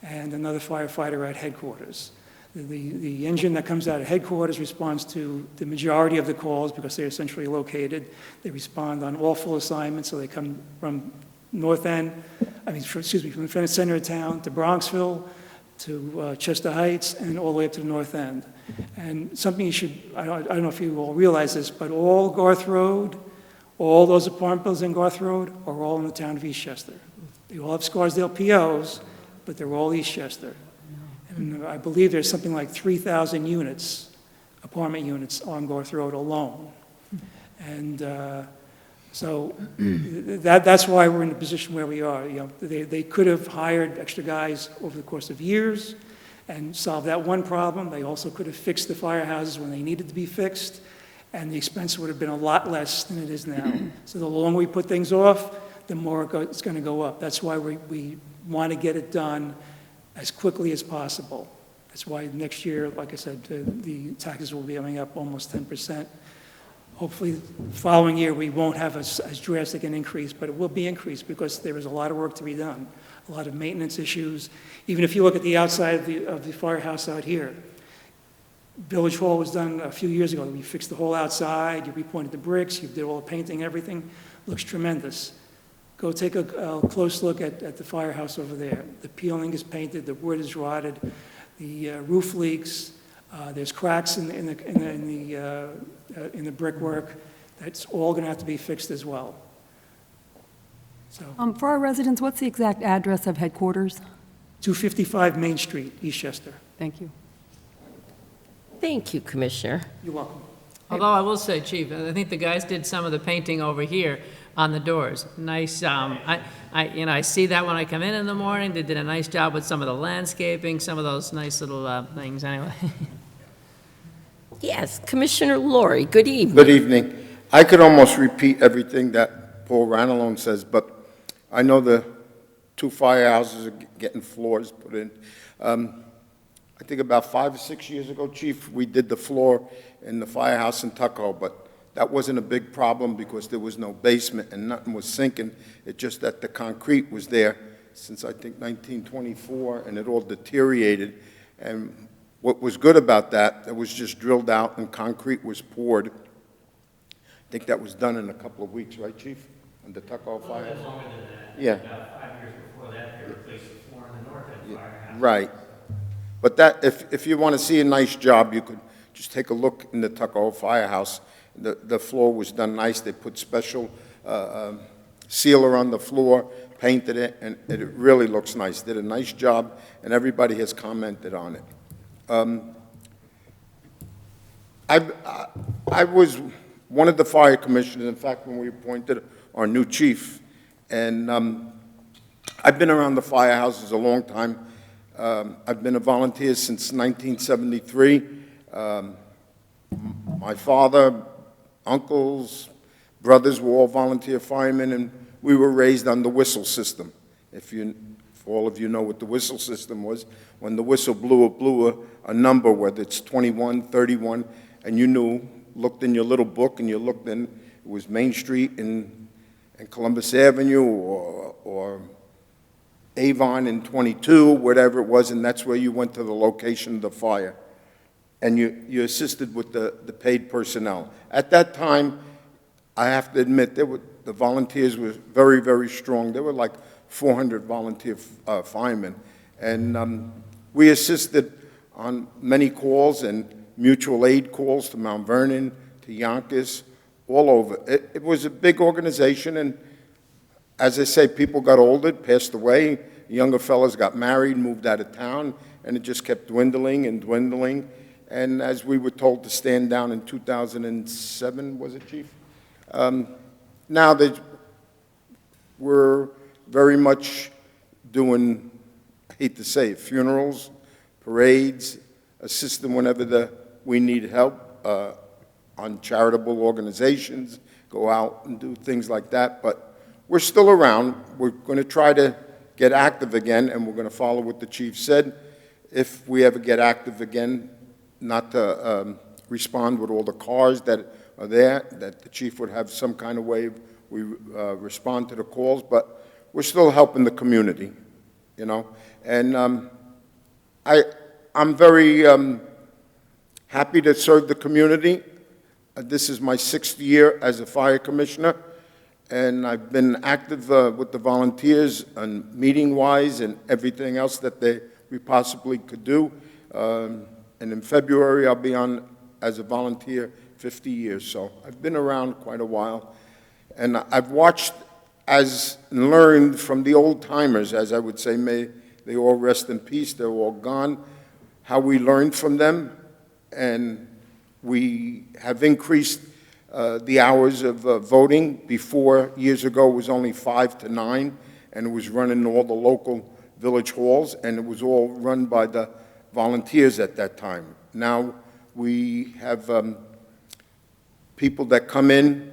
and another firefighter at headquarters. The engine that comes out of headquarters responds to the majority of the calls because they're centrally located. They respond on all full assignments, so they come from north end, from the center of town to Bronxville, to Chester Heights, and all the way up to the north end. And something you should, I don't know if you all realize this, but all Garth Road, all those apartment buildings in Garth Road are all in the town of Eastchester. They all have Scarsdale POs, but they're all Eastchester. And I believe there's something like 3,000 units, apartment units on Garth Road alone. And so that's why we're in the position where we are. They could have hired extra guys over the course of years and solved that one problem. They also could have fixed the firehouses when they needed to be fixed, and the expense would have been a lot less than it is now. So the longer we put things off, the more it's going to go up. That's why we want to get it done as quickly as possible. That's why next year, like I said, the taxes will be coming up almost 10%. Hopefully, the following year, we won't have as drastic an increase, but it will be increased because there is a lot of work to be done, a lot of maintenance issues. Even if you look at the outside of the firehouse out here, Village Hall was done a few years ago. We fixed the whole outside, you repointed the bricks, you did all the painting, everything. Looks tremendous. Go take a close look at the firehouse over there. The peeling is painted, the wood is rotted, the roof leaks, there's cracks in the brickwork. That's all going to have to be fixed as well. So, For our residents, what's the exact address of headquarters? 255 Main Street, Eastchester. Thank you. Thank you, Commissioner. You're welcome. Although I will say, Chief, I think the guys did some of the painting over here on the doors. Nice, I see that when I come in the morning. They did a nice job with some of the landscaping, some of those nice little things, anyway. Yes, Commissioner Laurie, good evening. Good evening. I could almost repeat everything that Paul Ranalone says, but I know the two firehouses are getting floors put in. I think about 5 or 6 years ago, Chief, we did the floor in the firehouse in Tuckahoe, but that wasn't a big problem because there was no basement and nothing was sinking. It's just that the concrete was there since, I think, 1924, and it all deteriorated. And what was good about that, it was just drilled out and concrete was poured. I think that was done in a couple of weeks, right, Chief? On the Tuckahoe firehouse? Longer than that. Yeah. About 5 years before that, they replaced the floor in the north end firehouse. Right. But that, if you want to see a nice job, you could just take a look in the Tuckahoe firehouse. The floor was done nice. They put special sealer on the floor, painted it, and it really looks nice. Did a nice job, and everybody has commented on it. I was one of the fire commissioners, in fact, when we appointed our new chief, and I've been around the firehouses a long time. I've been a volunteer since 1973. My father, uncles, brothers were all volunteer firemen, and we were raised on the whistle system. If all of you know what the whistle system was, when the whistle blew, it blew a number, whether it's 21, 31, and you knew, looked in your little book, and you looked in, it was Main Street and Columbus Avenue or Avon in 22, whatever it was, and that's where you went to the location of the fire. And you assisted with the paid personnel. At that time, I have to admit, the volunteers were very, very strong. There were like 400 volunteer firemen. And we assisted on many calls and mutual aid calls to Mount Vernon, to Yonkers, all over. It was a big organization, and as I say, people got older, passed away. Younger fellows got married, moved out of town, and it just kept dwindling and dwindling. And as we were told to stand down in 2007, was it, Chief? Now we're very much doing, I hate to say it, funerals, parades, assisting whenever we need help on charitable organizations, go out and do things like that. But we're still around. We're going to try to get active again, and we're going to follow what the chief said. If we ever get active again, not to respond with all the cars that are there, that the chief would have some kind of way we respond to the calls, but we're still helping the community, you know. And I'm very happy to serve the community. This is my 6th year as a fire commissioner, and I've been active with the volunteers and meeting-wise and everything else that we possibly could do. And in February, I'll be on as a volunteer 50 years, so I've been around quite a while. And I've watched and learned from the old-timers, as I would say, may they all rest in peace, they're all gone, how we learned from them, and we have increased the hours of voting. Before, years ago, it was only 5 to 9, and it was run in all the local village halls, and it was all run by the volunteers at that time. Now we have people that come in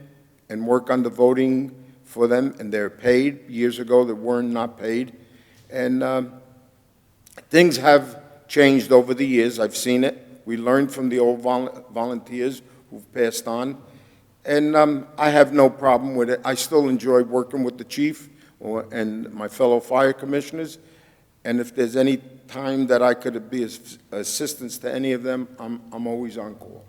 and work on the voting for them, and they're paid. Years ago, they were not paid. And things have changed over the years. I've seen it. We learned from the old volunteers who've passed on. And I have no problem with it. I still enjoy working with the chief and my fellow fire commissioners. And if there's any time that I could be assistance to any of them, I'm always on call.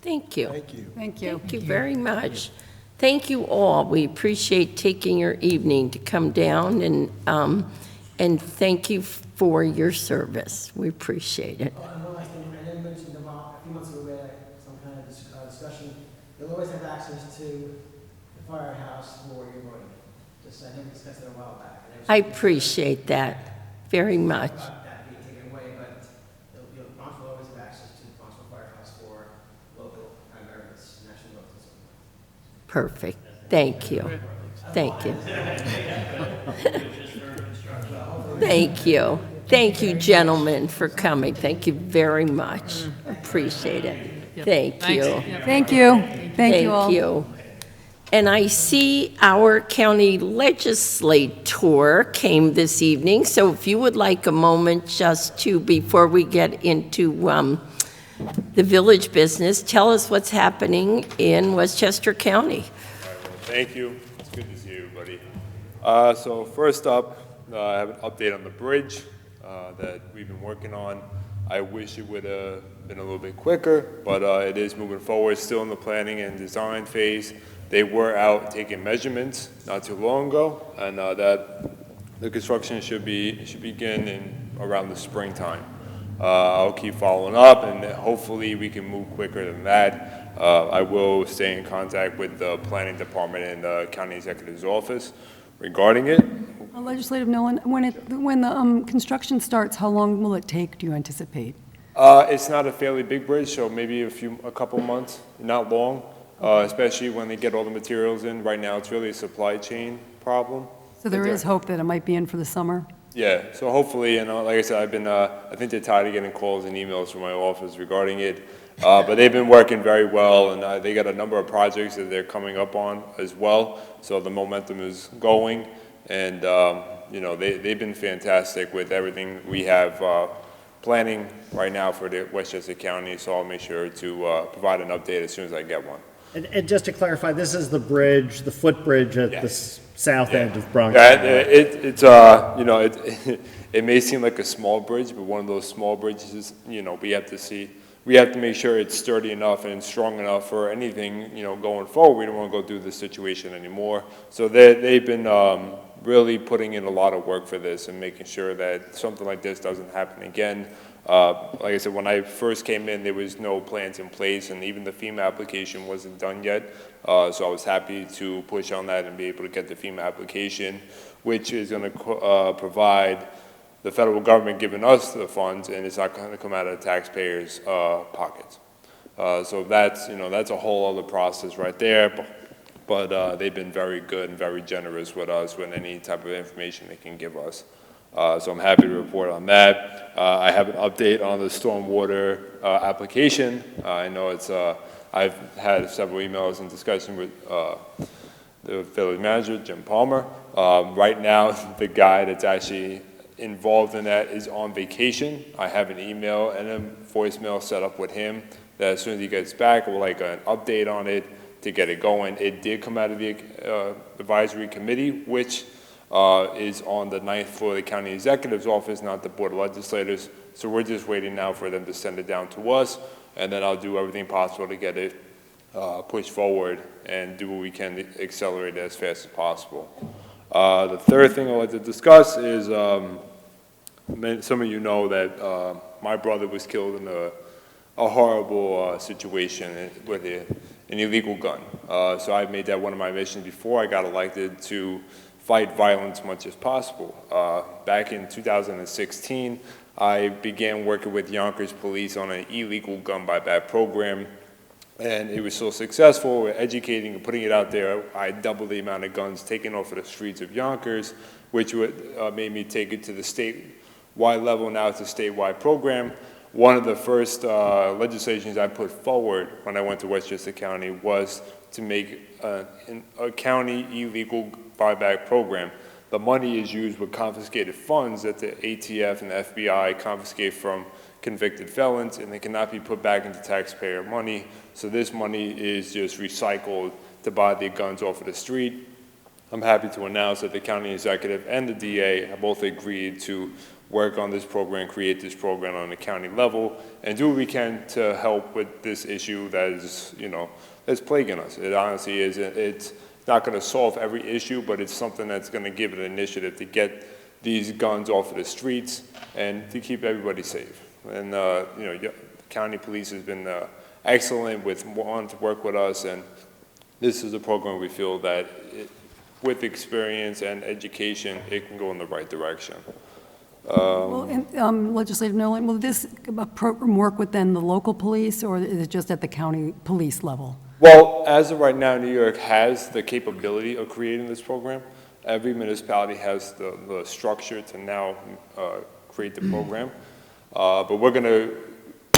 Thank you. Thank you. Thank you. Thank you very much. Thank you all. We appreciate taking your evening to come down, and thank you for your service. We appreciate it. Oh, and one last thing, I didn't mention about a few months ago we had some kind of discussion. You'll always have access to the firehouse for your voting. Just, I know we discussed it a while back. I appreciate that very much. About that being taken away, but Bronxville will always have access to the Bronxville Firehouse for local emergencies, national emergencies. Perfect. Thank you. Thank you. Thank you. Thank you, gentlemen, for coming. Thank you very much. Appreciate it. Thank you. Thank you. Thank you all. Thank you. And I see our county legislator came this evening, so if you would like a moment just to, before we get into the village business, tell us what's happening in Westchester County. Thank you. It's good to see everybody. So first up, I have an update on the bridge that we've been working on. I wish it would have been a little bit quicker, but it is moving forward, still in the planning and design phase. They were out taking measurements not too long ago, and that the construction should begin in around the springtime. I'll keep following up, and hopefully we can move quicker than that. I will stay in contact with the planning department and the county executive's office regarding it. Legislative Nolan, when the construction starts, how long will it take, do you anticipate? It's not a fairly big bridge, so maybe a couple months, not long, especially when they get all the materials in. Right now, it's really a supply chain problem. So there is hope that it might be in for the summer? Yeah, so hopefully, like I said, I think they're tired of getting calls and emails from my office regarding it. But they've been working very well, and they got a number of projects that they're coming up on as well. So the momentum is going, and they've been fantastic with everything we have planning right now for the Westchester County. So I'll make sure to provide an update as soon as I get one. And just to clarify, this is the bridge, the footbridge at the south end of Bronx. Yeah, it may seem like a small bridge, but one of those small bridges, we have to make sure it's sturdy enough and strong enough for anything, going forward. We don't want to go through this situation anymore. So they've been really putting in a lot of work for this and making sure that something like this doesn't happen again. Like I said, when I first came in, there was no plans in place, and even the FEMA application wasn't done yet. So I was happy to push on that and be able to get the FEMA application, which is going to provide the federal government giving us the funds, and it's not going to come out of the taxpayers' pockets. So that's a whole other process right there. But they've been very good and very generous with us with any type of information they can give us. So I'm happy to report on that. I have an update on the stormwater application. I know I've had several emails and discussion with the village manager, Jim Palmer. Right now, the guy that's actually involved in that is on vacation. I have an email and a voicemail set up with him that as soon as he gets back, we'll like an update on it to get it going. It did come out of the advisory committee, which is on the 9th floor of the county executive's office, not the board of legislators. So we're just waiting now for them to send it down to us, and then I'll do everything possible to get it pushed forward and do what we can to accelerate it as fast as possible. The third thing I'd like to discuss is some of you know that my brother was killed in a horrible situation with an illegal gun. So I made that one of my missions before I got elected, to fight violence as much as possible. Back in 2016, I began working with Yonkers Police on an illegal gun buyback program, and it was so successful. We're educating and putting it out there. I doubled the amount of guns taken off of the streets of Yonkers, which made me take it to the statewide level. Now it's a statewide program. One of the first legislations I put forward when I went to Westchester County was to make a county illegal buyback program. The money is used with confiscated funds that the ATF and the FBI confiscate from convicted felons, and they cannot be put back into taxpayer money. So this money is just recycled to buy the guns off of the street. I'm happy to announce that the county executive and the DA have both agreed to work on this program, create this program on the county level, and do what we can to help with this issue that is, that's plaguing us. It honestly is. It's not going to solve every issue, but it's something that's going to give it an initiative to get these guns off of the streets and to keep everybody safe. And county police has been excellent with wanting to work with us, and this is a program we feel that with experience and education, it can go in the right direction. Well, and, Legislative Nolan, will this program work within the local police, or is it just at the county police level? Well, as of right now, New York has the capability of creating this program. Every municipality has the structure to now create the program. But we're going to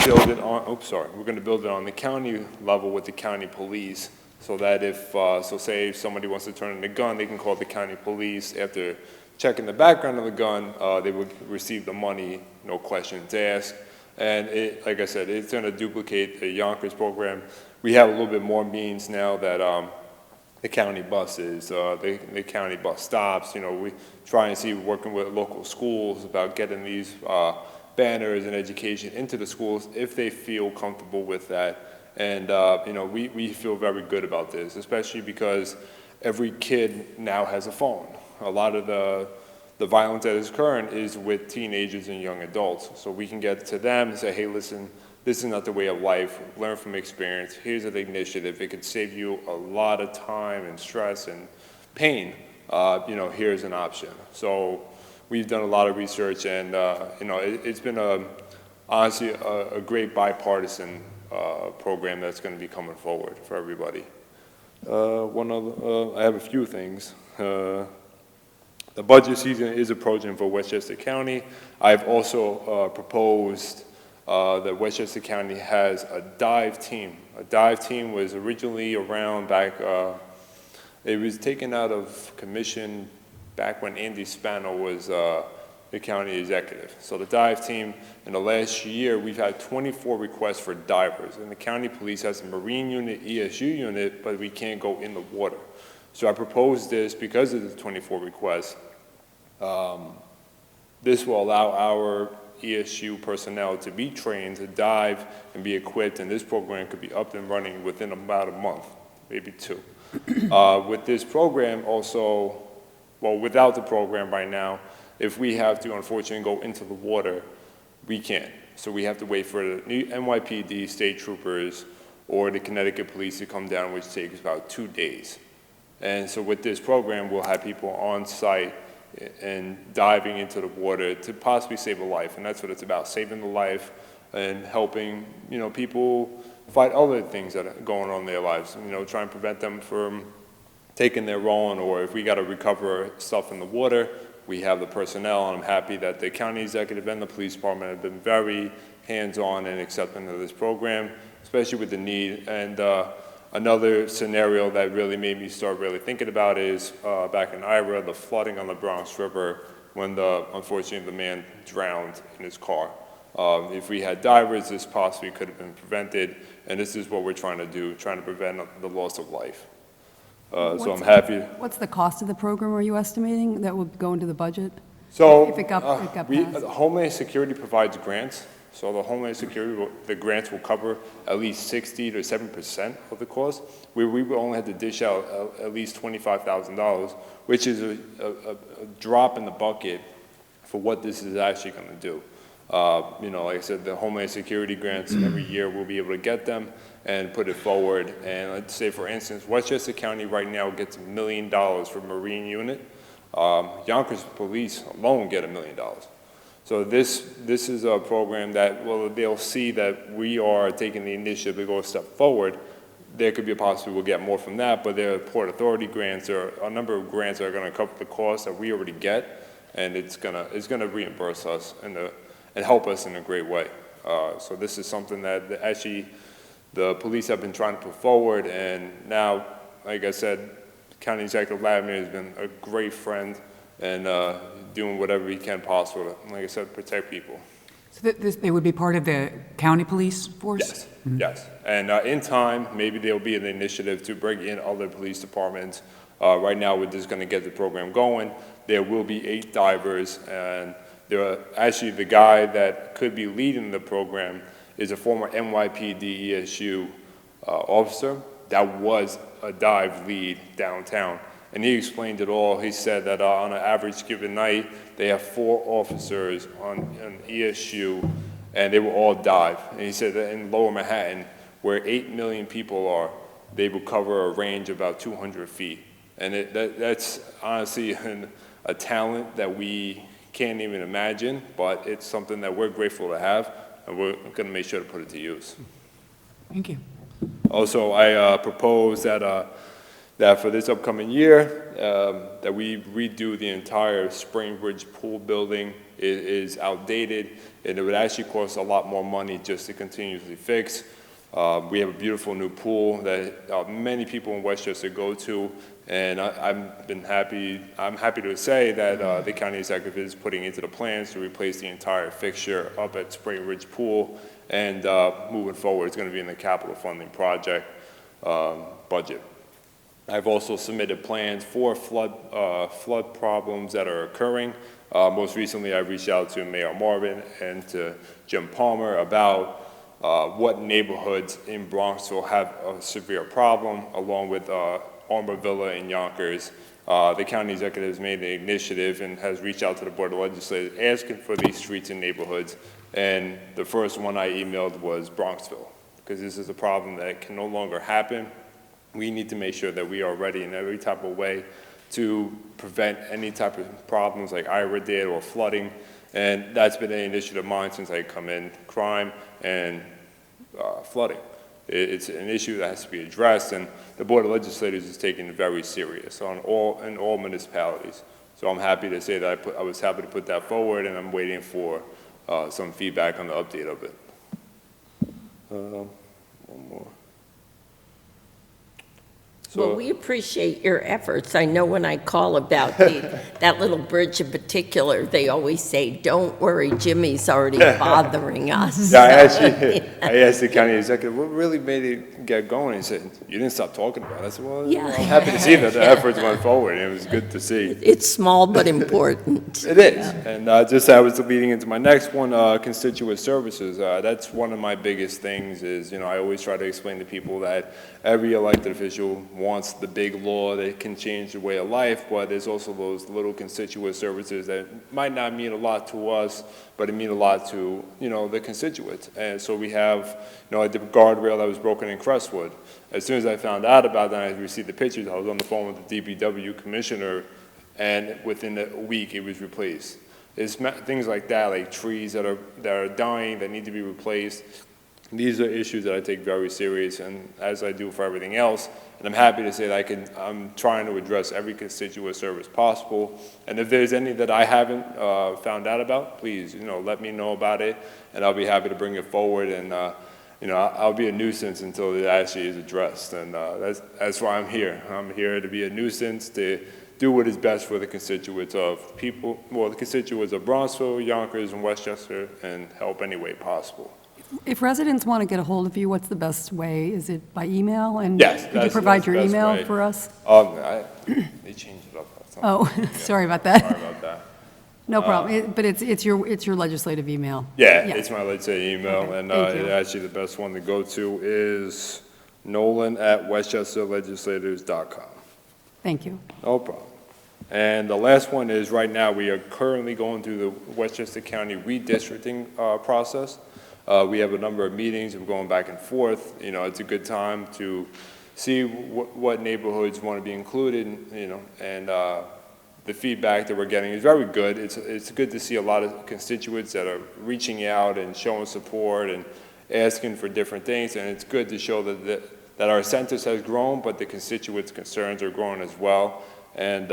build it on, we're going to build it on the county level with the county police, so that if, say if somebody wants to turn in a gun, they can call the county police. After checking the background of the gun, they would receive the money, no questions asked. And like I said, it's going to duplicate the Yonkers program. We have a little bit more means now that the county buses, the county bus stops. We try and see, working with local schools about getting these banners and education into the schools if they feel comfortable with that. And we feel very good about this, especially because every kid now has a phone. A lot of the violence that is occurring is with teenagers and young adults. So we can get to them and say, hey, listen, this is not the way of life. Learn from experience. Here's an initiative. It could save you a lot of time and stress and pain. Here's an option. So we've done a lot of research, and it's been honestly a great bipartisan program that's going to be coming forward for everybody. I have a few things. The budget season is approaching for Westchester County. I've also proposed that Westchester County has a dive team. A dive team was originally around back, it was taken out of commission back when Andy Spano was the county executive. So the dive team, in the last year, we've had 24 requests for divers. And the county police has a marine unit, ESU unit, but we can't go in the water. So I proposed this because of the 24 requests. This will allow our ESU personnel to be trained to dive and be equipped, and this program could be up and running within about a month, maybe two. With this program also, well, without the program right now, if we have to unfortunately go into the water, we can't. So we have to wait for the new NYPD, state troopers, or the Connecticut police to come down, which takes about 2 days. And so with this program, we'll have people on site and diving into the water to possibly save a life. And that's what it's about, saving the life and helping, people fight other things that are going on in their lives. Try and prevent them from taking their own, or if we got to recover stuff in the water, we have the personnel. And I'm happy that the county executive and the police department have been very hands-on and accepting of this program, especially with the need. And another scenario that really made me start really thinking about is back in Ira, the flooding on the Bronx River, when unfortunately the man drowned in his car. If we had divers, this possibly could have been prevented, and this is what we're trying to do, trying to prevent the loss of life. So I'm happy. What's the cost of the program, are you estimating, that will go into the budget? So, If it got passed. Homeland Security provides grants, so the Homeland Security, the grants will cover at least 60 to 7% of the cost, where we will only have to dish out at least $25,000, which is a drop in the bucket for what this is actually going to do. You know, like I said, the Homeland Security grants, every year we'll be able to get them and put it forward. And let's say, for instance, Westchester County right now gets $1 million for Marine unit. Yonkers Police alone get $1 million. So this is a program that, well, they'll see that we are taking the initiative to go a step forward. There could be a possibility we'll get more from that, but there are Port Authority grants, or a number of grants that are going to cover the cost that we already get, and it's gonna reimburse us and help us in a great way. So this is something that actually the police have been trying to put forward, and now, like I said, County Executive Lavender has been a great friend and doing whatever he can possible to, like I said, protect people. So they would be part of the county police force? Yes, yes. And in time, maybe there'll be an initiative to bring in other police departments. Right now, we're just gonna get the program going. There will be 8 divers, and actually the guy that could be leading the program is a former NYPD ESU officer that was a dive lead downtown. And he explained it all. He said that on an average given night, they have 4 officers on ESU, and they will all dive. And he said that in Lower Manhattan, where 8 million people are, they will cover a range of about 200 feet. And that's honestly a talent that we can't even imagine, but it's something that we're grateful to have, and we're going to make sure to put it to use. Thank you. Also, I propose that for this upcoming year, that we redo the entire Springbridge pool building. It is outdated, and it would actually cost a lot more money just to continuously fix. We have a beautiful new pool that many people in Westchester go to, and I'm happy to say that the county executive is putting into the plans to replace the entire fixture up at Springbridge Pool, and moving forward, it's going to be in the capital funding project budget. I've also submitted plans for flood problems that are occurring. Most recently, I reached out to Mayor Marvin and to Jim Palmer about what neighborhoods in Bronxville have a severe problem, along with Armour Villa and Yonkers. The county executive has made an initiative and has reached out to the Board of Legislators asking for these streets and neighborhoods. And the first one I emailed was Bronxville, because this is a problem that can no longer happen. We need to make sure that we are ready in every type of way to prevent any type of problems like Ira did or flooding. And that's been an initiative of mine since I come in, crime and flooding. It's an issue that has to be addressed, and the Board of Legislators is taking it very serious in all municipalities. So I'm happy to say that I was happy to put that forward, and I'm waiting for some feedback on the update of it. One more. Well, we appreciate your efforts. I know when I call about that little bridge in particular, they always say, "Don't worry, Jimmy's already bothering us." Yeah, I asked the county executive, what really made it get going? He said, "You didn't stop talking about it." I said, well, Yeah. I'm happy to see that the efforts went forward, and it was good to see. It's small but important. It is, and just I was leading into my next one, constituent services. That's one of my biggest things is, I always try to explain to people that every elected official wants the big law that can change the way of life, but there's also those little constituent services that might not mean a lot to us, but it mean a lot to, the constituents. And so we have, like the guardrail that was broken in Crestwood. As soon as I found out about that, I received the pictures. I was on the phone with the DPW commissioner, and within a week it was replaced. It's things like that, like trees that are dying that need to be replaced. These are issues that I take very serious, and as I do for everything else, and I'm happy to say that I'm trying to address every constituent service possible. And if there's any that I haven't found out about, please, let me know about it, and I'll be happy to bring it forward. And I'll be a nuisance until it actually is addressed, and that's why I'm here. I'm here to be a nuisance, to do what is best for the constituents of people, the constituents of Bronxville, Yonkers, and Westchester, and help any way possible. If residents want to get a hold of you, what's the best way? Is it by email? And Yes, could you that's provide the your best email way. for us? They changed it up. That's not- Oh, Yeah. sorry about that. Sorry about that. No problem. But it's your legislative email. Yeah, Yeah. it's my legislative email, Okay, and thank you. actually the best one to go to is nolan@westchesterlegislators.com. Thank you. No problem. And the last one is, right now, we are currently going through the Westchester County redistricting process. We have a number of meetings, we're going back and forth. You know, it's a good time to see what neighborhoods want to be included, you know, and the feedback that we're getting is very good. It's good to see a lot of constituents that are reaching out and showing support and asking for different things, and it's good to show that our census has grown, but the constituents' concerns are growing as well. And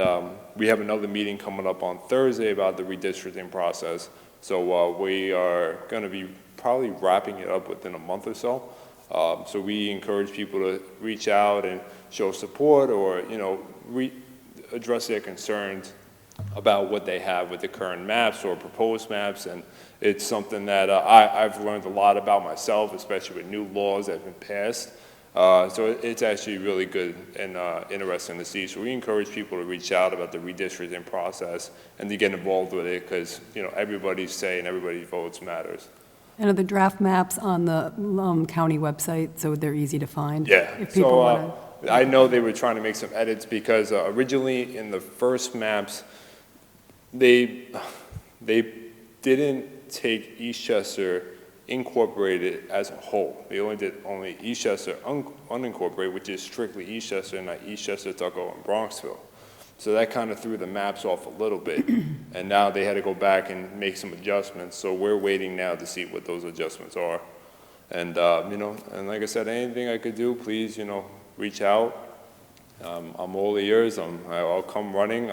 we have another meeting coming up on Thursday about the redistricting process. So we are going to be probably wrapping it up within a month or so. So we encourage people to reach out and show support, or, you know, address their concerns about what they have with the current maps or proposed maps. And it's something that I've learned a lot about myself, especially with new laws that have been passed. So it's actually really good and interesting to see. So we encourage people to reach out about the redistricting process and to get involved with it, because, you know, everybody's say and everybody's votes matters. And are the draft maps on the county website, so they're easy to find? Yeah. If people So want to. I know they were trying to make some edits, because originally in the first maps, they didn't take Eastchester incorporated as a whole. They only did Eastchester unincorporated, which is strictly Eastchester, not Eastchester, Tuckahoe, and Bronxville. So that kind of threw the maps off a little bit. And now they had to go back and make some adjustments. So we're waiting now to see what those adjustments are. And, you know, and like I said, anything I could do, please, you know, reach out. I'm all ears. I'll come running.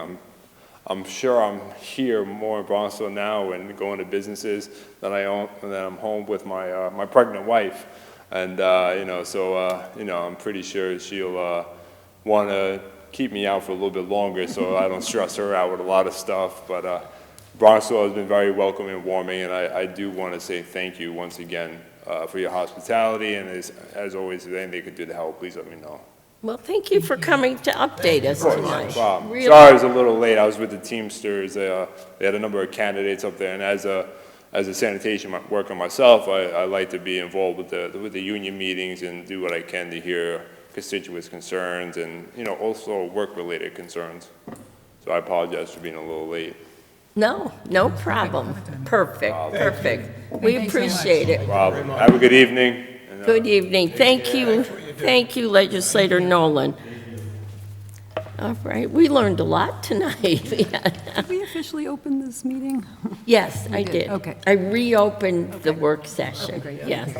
I'm sure I'm here more in Bronxville now and going to businesses than I'm home with my my pregnant wife, and you know, so you know, I'm pretty sure she'll want to keep me out for a little bit longer, so I don't stress her out with a lot of stuff. But Bronxville has been very welcoming and warming, and I do want to say thank you once again for your hospitality, and as always, if anything they could do to help, please let me know. Well, thank you for coming to update us tonight. Really. Sorry I was a little late. I was with the Teamsters. They had a number of candidates up there, and as a sanitation worker myself, I like to be involved with the union meetings and do what I can to hear constituents' concerns and, you know, also work-related concerns. So I apologize for being a little late. No, no problem. Perfect, perfect. We appreciate it. Problem. Have a good evening. Good evening. Thank you. Thank you, Legislator Nolan. All right, we learned a lot tonight. Did we officially open this meeting? Yes, I did, did. okay. I reopened the work session. Okay, great. Yes.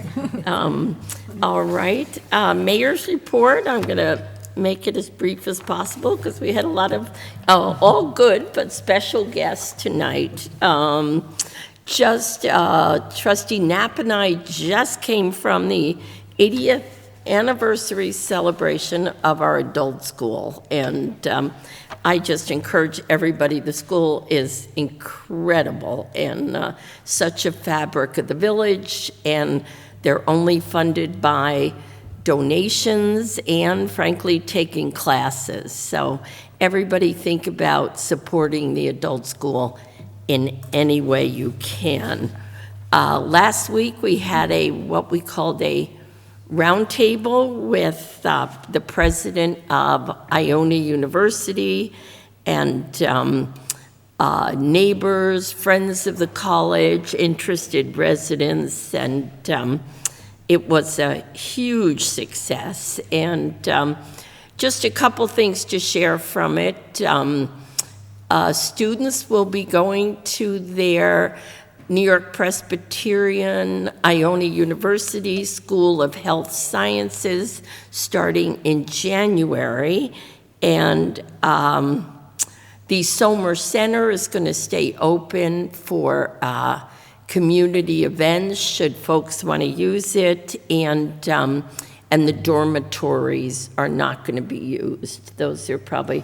All right, Mayor's report, I'm going to make it as brief as possible because we had a lot of, all good, but special guests tonight. Trustee Knapp and I just came from the 80th anniversary celebration of our adult school, and I just encourage everybody. The school is incredible and such a fabric of the village, and they're only funded by donations and, frankly, taking classes. So everybody think about supporting the adult school in any way you can. Last week we had what we called a roundtable with the president of Iona University and neighbors, friends of the college, interested residents, and it was a huge success. And just a couple things to share from it. Students will be going to their New York Presbyterian Iona University School of Health Sciences starting in January. And the Somer Center is going to stay open for community events should folks want to use it. And the dormitories are not going to be used. Those are probably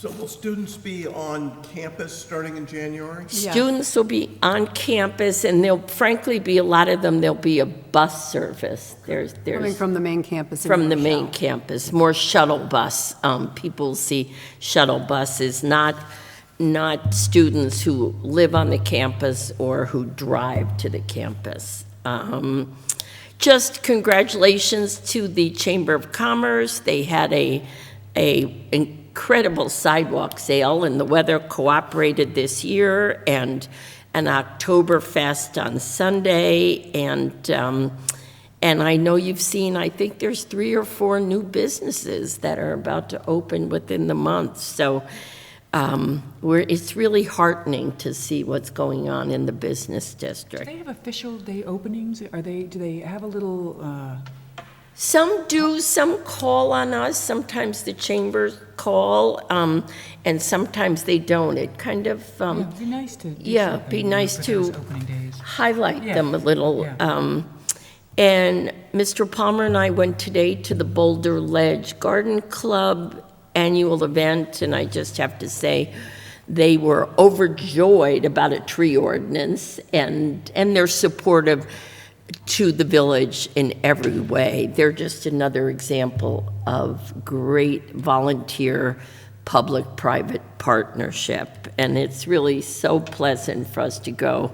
So will students be on campus starting in January? Students will be on campus, and there'll frankly be a lot of them, there'll be a bus service. Coming from the main campus. in From the New main Rochelle. campus, more shuttle bus. People see shuttle buses, not students who live on the campus or who drive to the campus. Just congratulations to the Chamber of Commerce. They had a incredible sidewalk sale, and the weather cooperated this year, and an Oktoberfest on Sunday, and I know you've seen, I think there's 3 or 4 new businesses that are about to open within the month. So it's really heartening to see what's going on in the business Do district. they have official day openings? Do they have a little, Some do, some call on us, sometimes the chambers call, and sometimes they don't. It kind of, it'd be nice to. do yeah, something, be you know, nice for to those opening days. highlight Yeah. them a little. Yeah. And Mr. Palmer and I went today to the Boulder Ledge Garden Club annual event, and I just have to say, they were overjoyed about a tree ordinance, and they're supportive to the village in every way. They're just another example of great volunteer public-private partnership, and it's really so pleasant for us to go.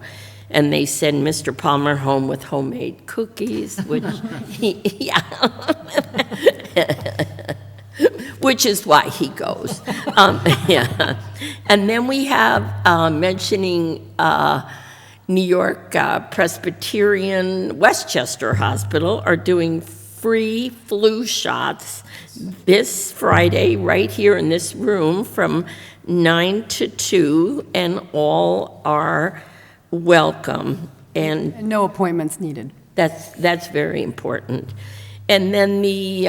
And they send Mr. Palmer home with homemade cookies, which which is why he goes. Yeah. And then we have, mentioning New York Presbyterian Westchester Hospital are doing free flu shots this Friday right here in this room from 9 to 2, and all are welcome. And No appointments needed. that's very important. And then the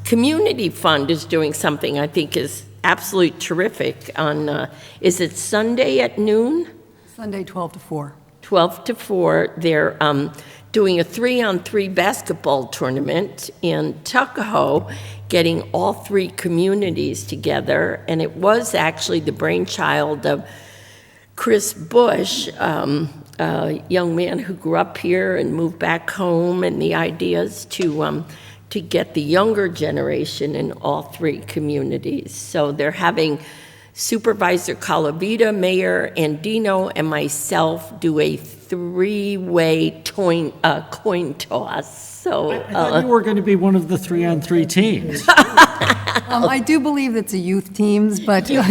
Community Fund is doing something I think is absolutely terrific on, is it Sunday at noon? Sunday, 12 to 4. 12 to 4. They're doing a 3-on-3 basketball tournament in Tuckahoe, getting all 3 communities together. And it was actually the brainchild of Chris Bush, a young man who grew up here and moved back home, and the idea is to get the younger generation in all 3 communities. So they're having Supervisor Calavita, Mayor Andino, and myself do a 3-way coin toss. So I thought you were going to be one of the 3-on-3 teams. I do believe it's a youth teams, but Mary.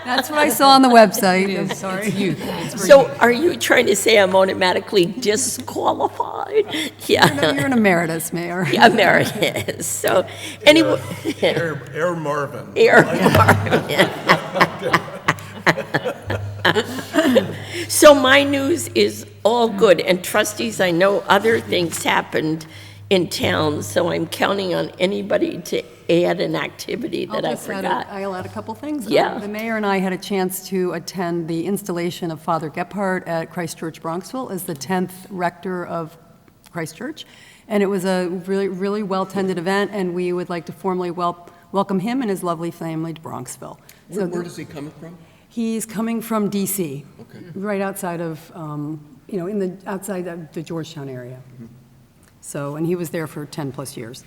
that's what I saw on the website. I'm sorry. So are you trying to say I'm automatically disqualified? Yeah. You're an emeritus, Mayor. Yeah, emeritus. So anyway. Air Marvin. Air Marvin. So my news is all good, and trustees, I know other things happened in town, so I'm counting on anybody to add an activity that I forgot. I'll add a couple things. Yeah. The mayor and I had a chance to attend the installation of Father Gebhardt at Christ Church Bronxville as the 10th rector of Christ Church, and it was a really, really well-attended event, and we would like to formally welcome him and his lovely family to Bronxville. Where does he come from? He's coming from D.C., Okay. right outside of, outside of the Georgetown area. So, and he was there for 10-plus years.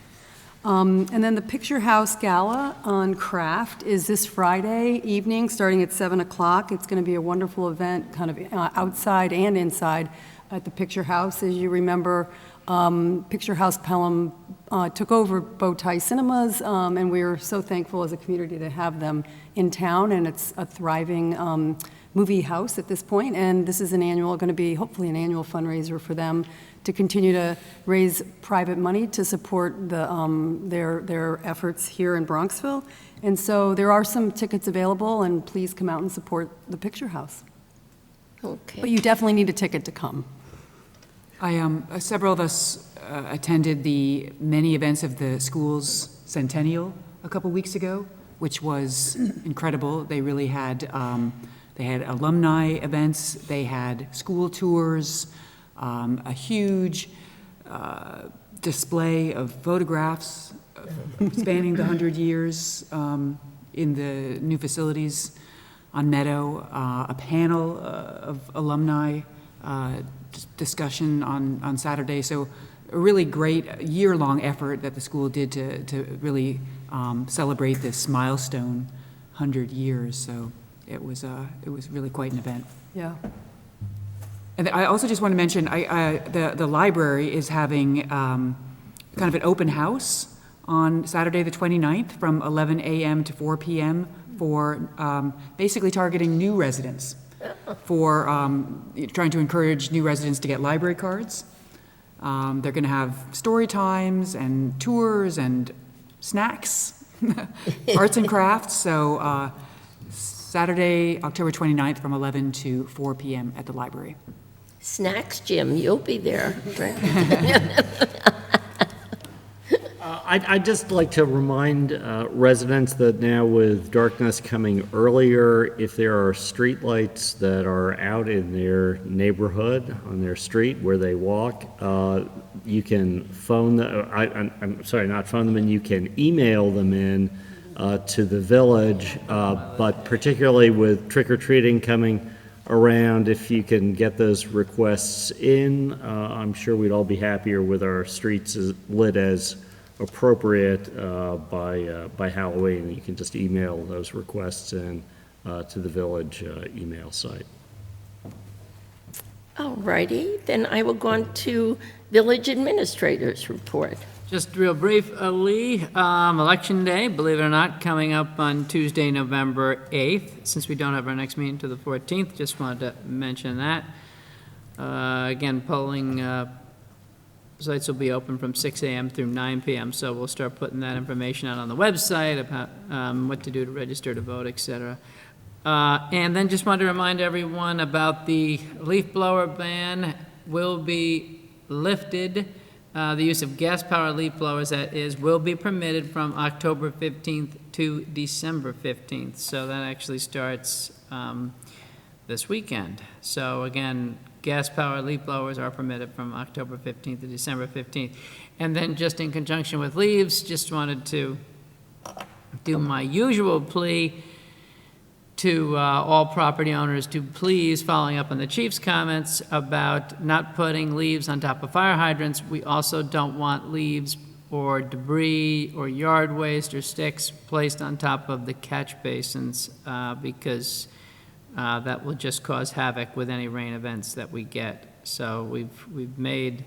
And then the Picture House Gala on Craft is this Friday evening, starting at 7 o'clock. It's going to be a wonderful event, kind of outside and inside at the Picture House. As you remember, Picture House Pelham took over Bowtie Cinemas, and we're so thankful as a community to have them in town, and it's a thriving movie house at this point, and this is going to be hopefully an annual fundraiser for them to continue to raise private money to support their efforts here in Bronxville. And so there are some tickets available, and please come out and support the Picture House. Okay. But you definitely need a ticket to come. Several of us attended the many events of the school's centennial a couple weeks ago, which was incredible. They really had, they had alumni events, they had school tours, a huge display of photographs spanning the 100 years in the new facilities on Meadow, a panel of alumni discussion on Saturday. So a really great year-long effort that the school did to really celebrate this milestone 100 years. So it was really quite an event. Yeah. And I also just want to mention, the library is having kind of an open house on Saturday the 29th from 11 a.m. to 4 p.m. for basically targeting new residents, for trying to encourage new residents to get library cards. They're going to have story times and tours and snacks, arts and crafts. So Saturday, October 29th from 11 to 4 p.m. at the library. Snacks, Jim, you'll be there. I'd just like to remind residents that now with darkness coming earlier, if there are streetlights that are out in their neighborhood, on their street where they walk, you can phone them, I'm sorry, not phone them in, you can email them in to the village, but particularly with trick-or-treating coming around, if you can get those requests in, I'm sure we'd all be happier with our streets lit as appropriate by Halloween. You can just email those requests in to the village email site. All righty, then I will go on to village administrators report. Just real briefly, Election Day, believe it or not, coming up on Tuesday, November 8th. Since we don't have our next meeting to the 14th, just wanted to mention that. Again, polling sites will be open from 6 a.m. through 9 p.m., so we'll start putting that information out on the website about what to do to register to vote, et cetera. And then just wanted to remind everyone about the leaf blower ban will be lifted. The use of gas-powered leaf blowers, that is, will be permitted from October 15th to December 15th. So that actually starts this weekend. So again, gas-powered leaf blowers are permitted from October 15th to December 15th. And then just in conjunction with leaves, just wanted to do my usual plea to all property owners to please, following up on the chief's comments about not putting leaves on top of fire hydrants. We also don't want leaves or debris or yard waste or sticks placed on top of the catch basins because that will just cause havoc with any rain events that we get. So we've made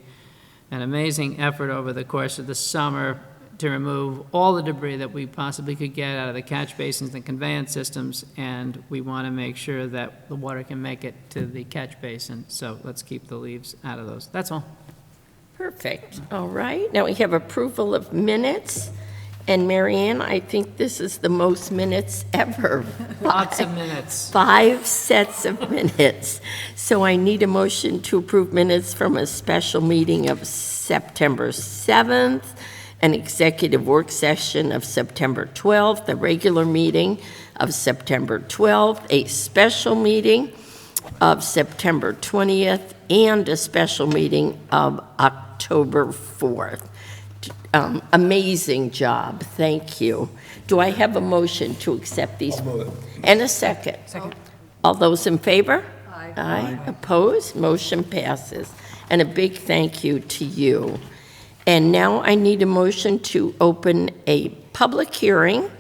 an amazing effort over the course of the summer to remove all the debris that we possibly could get out of the catch basins and conveyance systems, and we want to make sure that the water can make it to the catch basin. So let's keep the leaves out of those. That's all. Perfect. All right. Now we have approval of minutes. And Marianne, I think this is the most minutes ever. Lots of minutes. 5 sets of minutes. So I need a motion to approve minutes from a special meeting of September 7th, an executive work session of September 12th, a regular meeting of September 12th, a special meeting of September 20th, and a special meeting of October 4th. Amazing job. Thank you. Do I have a motion to accept these? And a second. Second. All those in favor? Aye. Aye. Opposed? Motion passes. And a big thank you to you. And now I need a motion to open a public hearing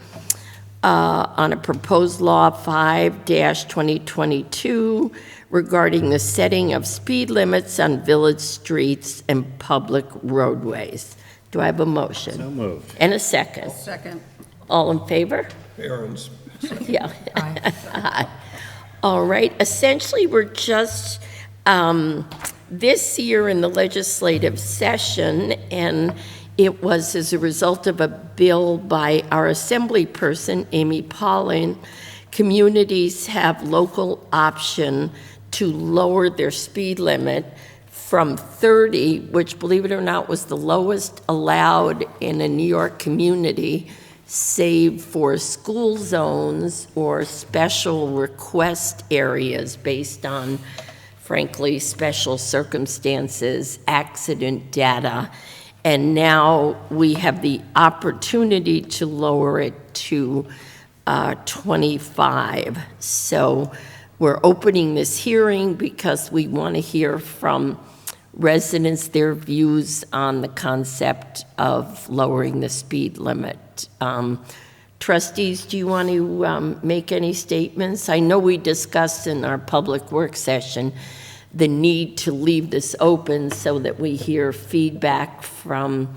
on a proposed law 5-2022 regarding the setting of speed limits on village streets and public roadways. Do I have a motion? So moved. And a second. Second. All in favor? Parents. Yeah. Aye. All right. Essentially, we're just this year in the legislative session, and it was as a result of a bill by our assembly person, Amy Paulin, communities have local option to lower their speed limit from 30, which, believe it or not, was the lowest allowed in a New York community, save for school zones or special request areas based on, frankly, special circumstances, accident data. And now we have the opportunity to lower it to 25. So we're opening this hearing because we want to hear from residents, their views on the concept of lowering the speed limit. Trustees, do you want to make any statements? I know we discussed in our public work session the need to leave this open so that we hear feedback from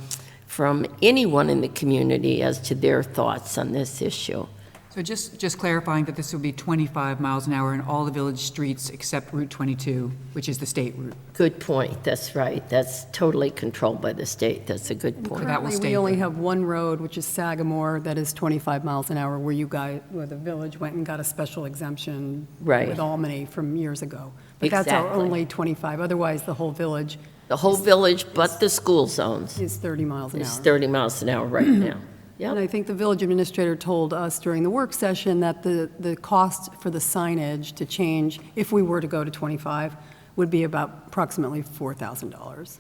anyone in the community as to their thoughts on this issue. So just clarifying that this will be 25 miles an hour in all the village streets except Route 22, which is the state route. Good point, that's right. That's totally controlled by the state. That's a good point. that will Currently, stay we only there. have one road, which is Sagamore, that is 25 miles an hour, where the village went and got a special exemption Right. with Albany from years ago. But that's our Exactly. only 25. Otherwise, the whole village The whole village, but the school zones, is 30 miles an is hour. 30 miles an hour right now. And Yeah, I think the village administrator told us during the work session that the cost for the signage to change, if we were to go to 25, would be about approximately $4,000.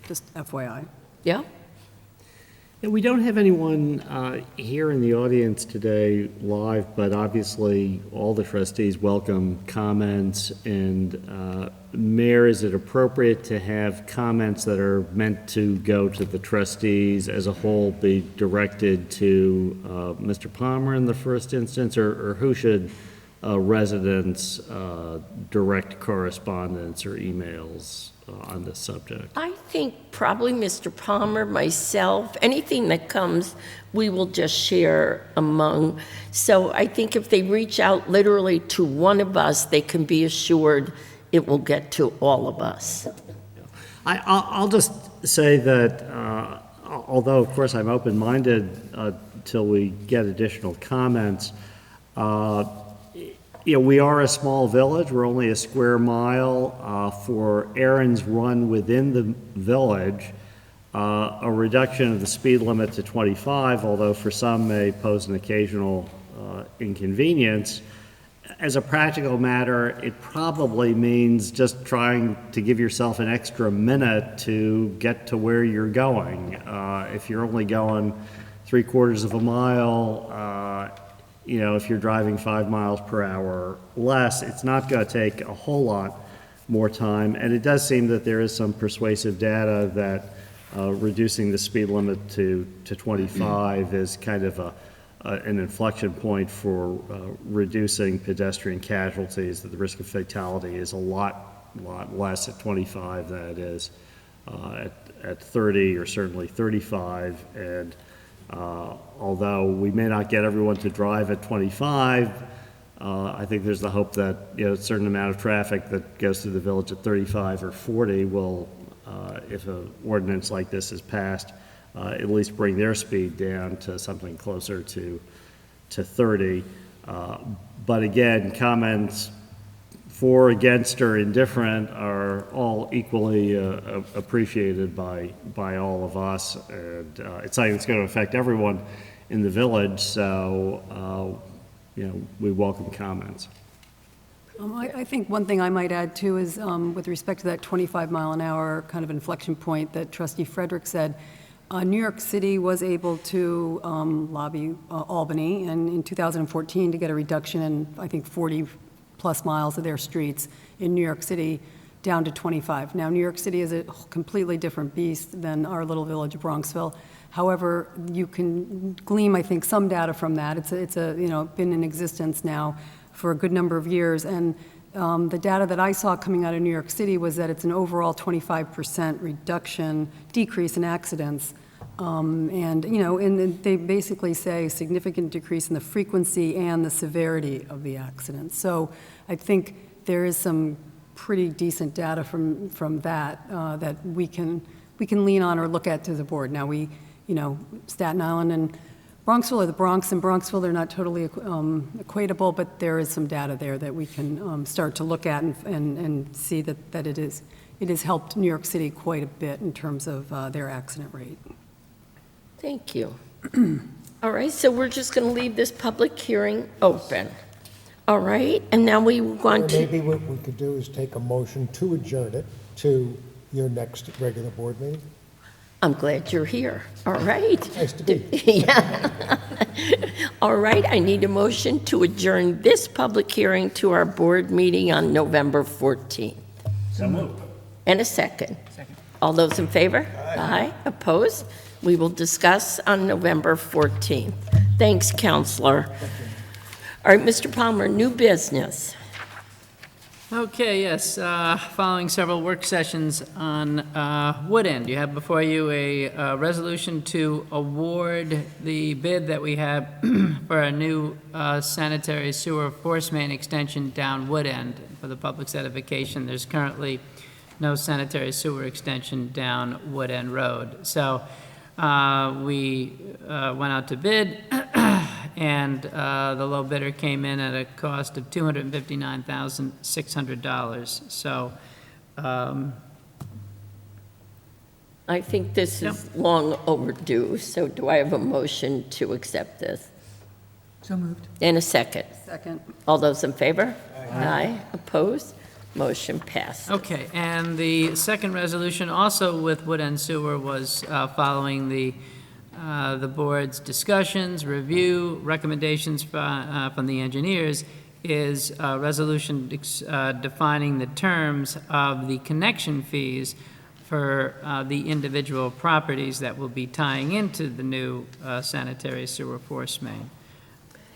Just FYI. yeah. Yeah, we don't have anyone here in the audience today live, but obviously all the trustees welcome comments. And Mayor, is it appropriate to have comments that are meant to go to the trustees as a whole be directed to Mr. Palmer in the first instance, or who should residents direct correspondence or emails on this subject? I think probably Mr. Palmer, myself, anything that comes, we will just share among. So I think if they reach out literally to one of us, they can be assured it will get to all of us. I'll just say that, although of course I'm open-minded till we get additional comments, we are a small village. We're only a square mile. For errands run within the village, a reduction of the speed limit to 25, although for some may pose an occasional inconvenience, as a practical matter, it probably means just trying to give yourself an extra minute to get to where you're going. If you're only going 3/4 of a mile, if you're driving 5 miles per hour less, it's not going to take a whole lot more time. And it does seem that there is some persuasive data that reducing the speed limit to 25 is kind of an inflection point for reducing pedestrian casualties, that the risk of fatality is a lot less at 25 than it is at 30 or certainly 35. And although we may not get everyone to drive at 25, I think there's the hope that a certain amount of traffic that goes through the village at 35 or 40 will, if an ordinance like this is passed, at least bring their speed down to something closer to 30. But again, comments for, against, or indifferent are all equally appreciated by all of us. And it's something that's going to affect everyone in the village, so we welcome comments. I think one thing I might add too is with respect to that 25 mile an hour kind of inflection point that Trustee Frederick said, New York City was able to lobby Albany and in 2014 to get a reduction in, I think, 40 plus miles of their streets in New York City down to 25. Now, New York City is a completely different beast than our little village of Bronxville. However, you can glean, I think, some data from that. It's been in existence now for a good number of years, and the data that I saw coming out of New York City was that it's an overall 25% decrease in accidents. And they basically say significant decrease in the frequency and the severity of the accidents. So I think there is some pretty decent data from that that we can lean on or look at to the board. Now Staten Island and Bronxville, or the Bronx and Bronxville, they're not totally equatable, but there is some data there that we can start to look at and see that it has helped New York City quite a bit in terms of their accident rate. Thank you. All right, so we're just going to leave this public hearing open. All right, and now we want to... Maybe what we could do is take a motion to adjourn it to your next regular board meeting. I'm glad you're here. All right. Nice to be. Yeah. All right, I need a motion to adjourn this public hearing to our board meeting on November 14th. So moved. And a second. Second. All those in favor? Aye. Opposed? We will discuss on November 14th. Thanks, Counselor. All right, Mr. Palmer, new business. Okay, yes, following several work sessions on Wood End, you have before you a resolution to award the bid that we have for a new sanitary sewer force main extension down Wood End. For the public's edification, there's currently no sanitary sewer extension down Wood End Road. So we went out to bid, and the low bidder came in at a cost of $259,600. So I think this is long overdue, so do I have a motion to accept this? So moved. In a second. Second. All those in favor? Aye. Opposed? Motion passed. Okay, and the second resolution, also with Wood End Sewer, was following the board's discussions, review, recommendations from the engineers, is a resolution defining the terms of the connection fees for the individual properties that will be tying into the new sanitary sewer force main.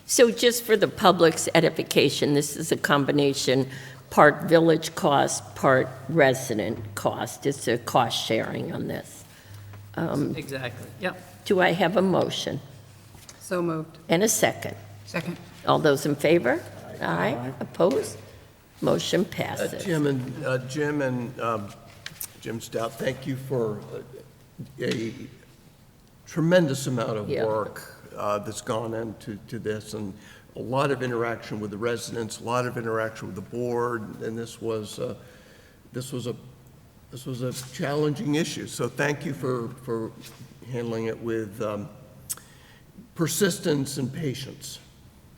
So just for the public's edification, this is a combination, part village cost, part resident cost. It's a cost sharing on this. Exactly, yep. Do I have a motion? So moved. And a second. Second. All those in favor? Aye. Opposed? Motion passes. Jim and Jim Stout, thank you for a tremendous amount of Yeah. work that's gone into this, and a lot of interaction with the residents, a lot of interaction with the board, and this was a challenging issue. So thank you for handling it with persistence and patience.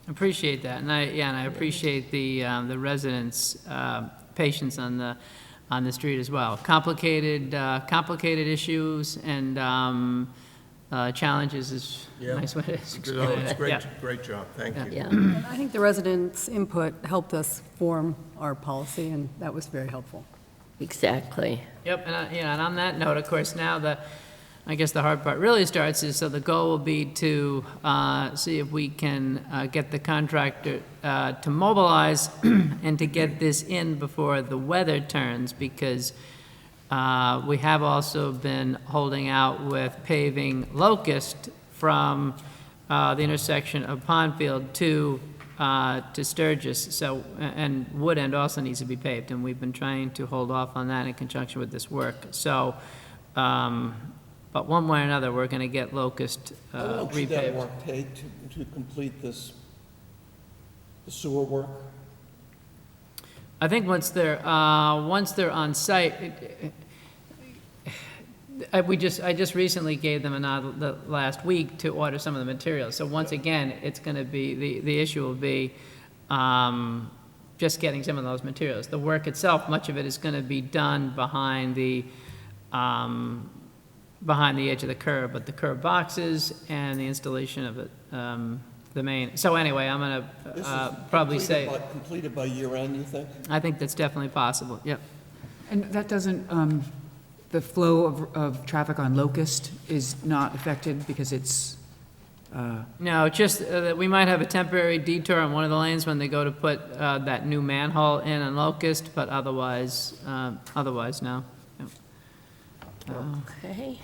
Appreciate that, and I appreciate the residents' patience on the street as well. Complicated issues and challenges is a nice way to It's Yeah. great job, thank you. Yeah. I think the residents' input helped us form our policy, and that was very helpful. Exactly. Yep, and on that note, of course, now I guess the hard part really starts is, so the goal will be to see if we can get the contractor to mobilize and to get this in before the weather turns, because we have also been holding out with paving Locust from the intersection of Pondfield to Sturgis. So, and Wood End also needs to be paved, and we've been trying to hold off on that in conjunction with this work. So, but one way or another, we're going to get Locust How long should that repaved. work take to complete the sewer work? I think once they're on site, I just recently gave them the last week to order some of the materials. So once again, it's going to be, the issue will be just getting some of those materials. The work itself, much of it is going to be done behind the edge of the curb, but the curb boxes and the installation of it, the main. So anyway, I'm going to probably say, Completed by year end, you think? I think that's definitely possible, yep. And that doesn't, the flow of traffic on Locust is not affected because it's, No, just that we might have a temporary detour on one of the lanes when they go to put that new manhole in on Locust, but otherwise, no. Yep. Okay.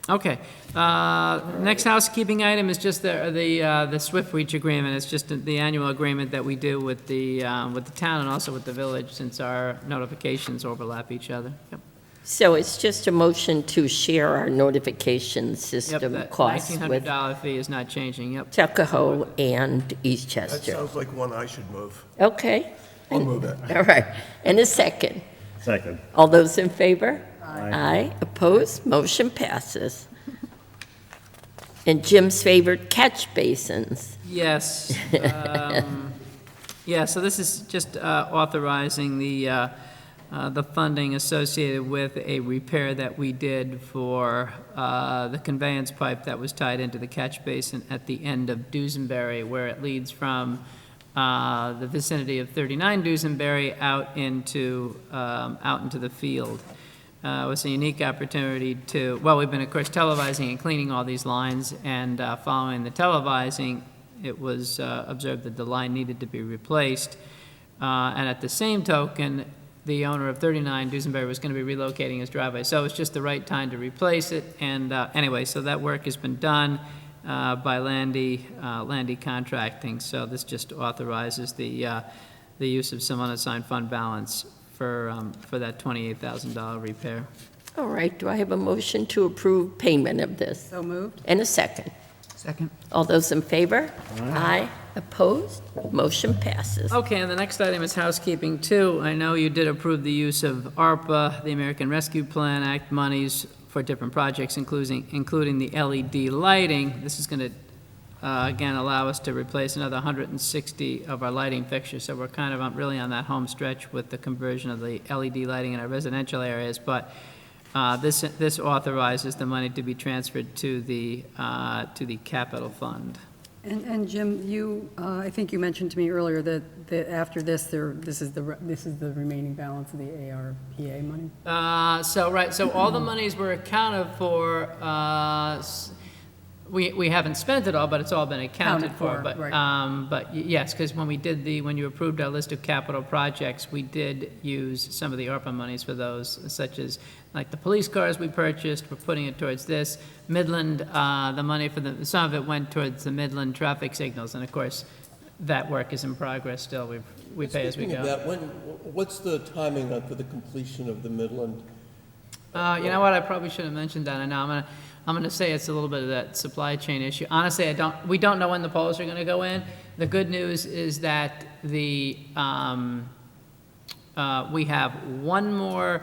Okay. Next housekeeping item is just the Swift Reach agreement. It's just the annual agreement that we do with the town and also with the village, since our notifications overlap each other. Yep. So it's just a motion to share our notification Yep, system that costs with $1,900 fee is not changing, yep. Tuckahoe and Eastchester. That sounds like one I should move. Okay. I'll move it. All right. And a second. Second. All those in favor? Aye. Aye. Opposed? Motion passes. And Jim's favorite, catch basins. Yes. Yeah, so this is just authorizing the the funding associated with a repair that we did for the conveyance pipe that was tied into the catch basin at the end of Dusenberry, where it leads from the vicinity of 39 Dusenberry out into the field. It was a unique opportunity to, well, we've been, of course, televising and cleaning all these lines, and following the televising, it was observed that the line needed to be replaced. And at the same token, the owner of 39 Dusenberry was going to be relocating his driveway. So it was just the right time to replace it. And anyway, so that work has been done by Landy Contracting. So this just authorizes the use of some unassigned fund balance for that $28,000 repair. All right, do I have a motion to approve payment of this? So moved. And a second. Second. All those in favor? Aye. Opposed? Motion passes. Okay, and the next item is housekeeping too. I know you did approve the use of ARPA, the American Rescue Plan Act monies for different projects, including the LED lighting. This is going to, again, allow us to replace another 160 of our lighting fixtures. So we're kind of really on that home stretch with the conversion of the LED lighting in our residential areas. But this authorizes the money to be transferred to the capital fund. And Jim, you, I think you mentioned to me earlier that after this, this is the remaining balance of the ARPA money? So all the monies were accounted for. We haven't spent it all, but it's all been accounted for. But right. But yes, because when you approved our list of capital projects, we did use some of the ARPA monies for those, such as like the police cars we purchased. We're putting it towards this. Midland, the money for some of it went towards the Midland traffic signals, and of course, that work is in progress still. We pay as we go. Speaking of that, what's the timing for the completion of the Midland? You know what? I probably should have mentioned that. I know I'm going to say it's a little bit of that supply chain issue. Honestly, we don't know when the poles are going to go in. The good news is that we have one more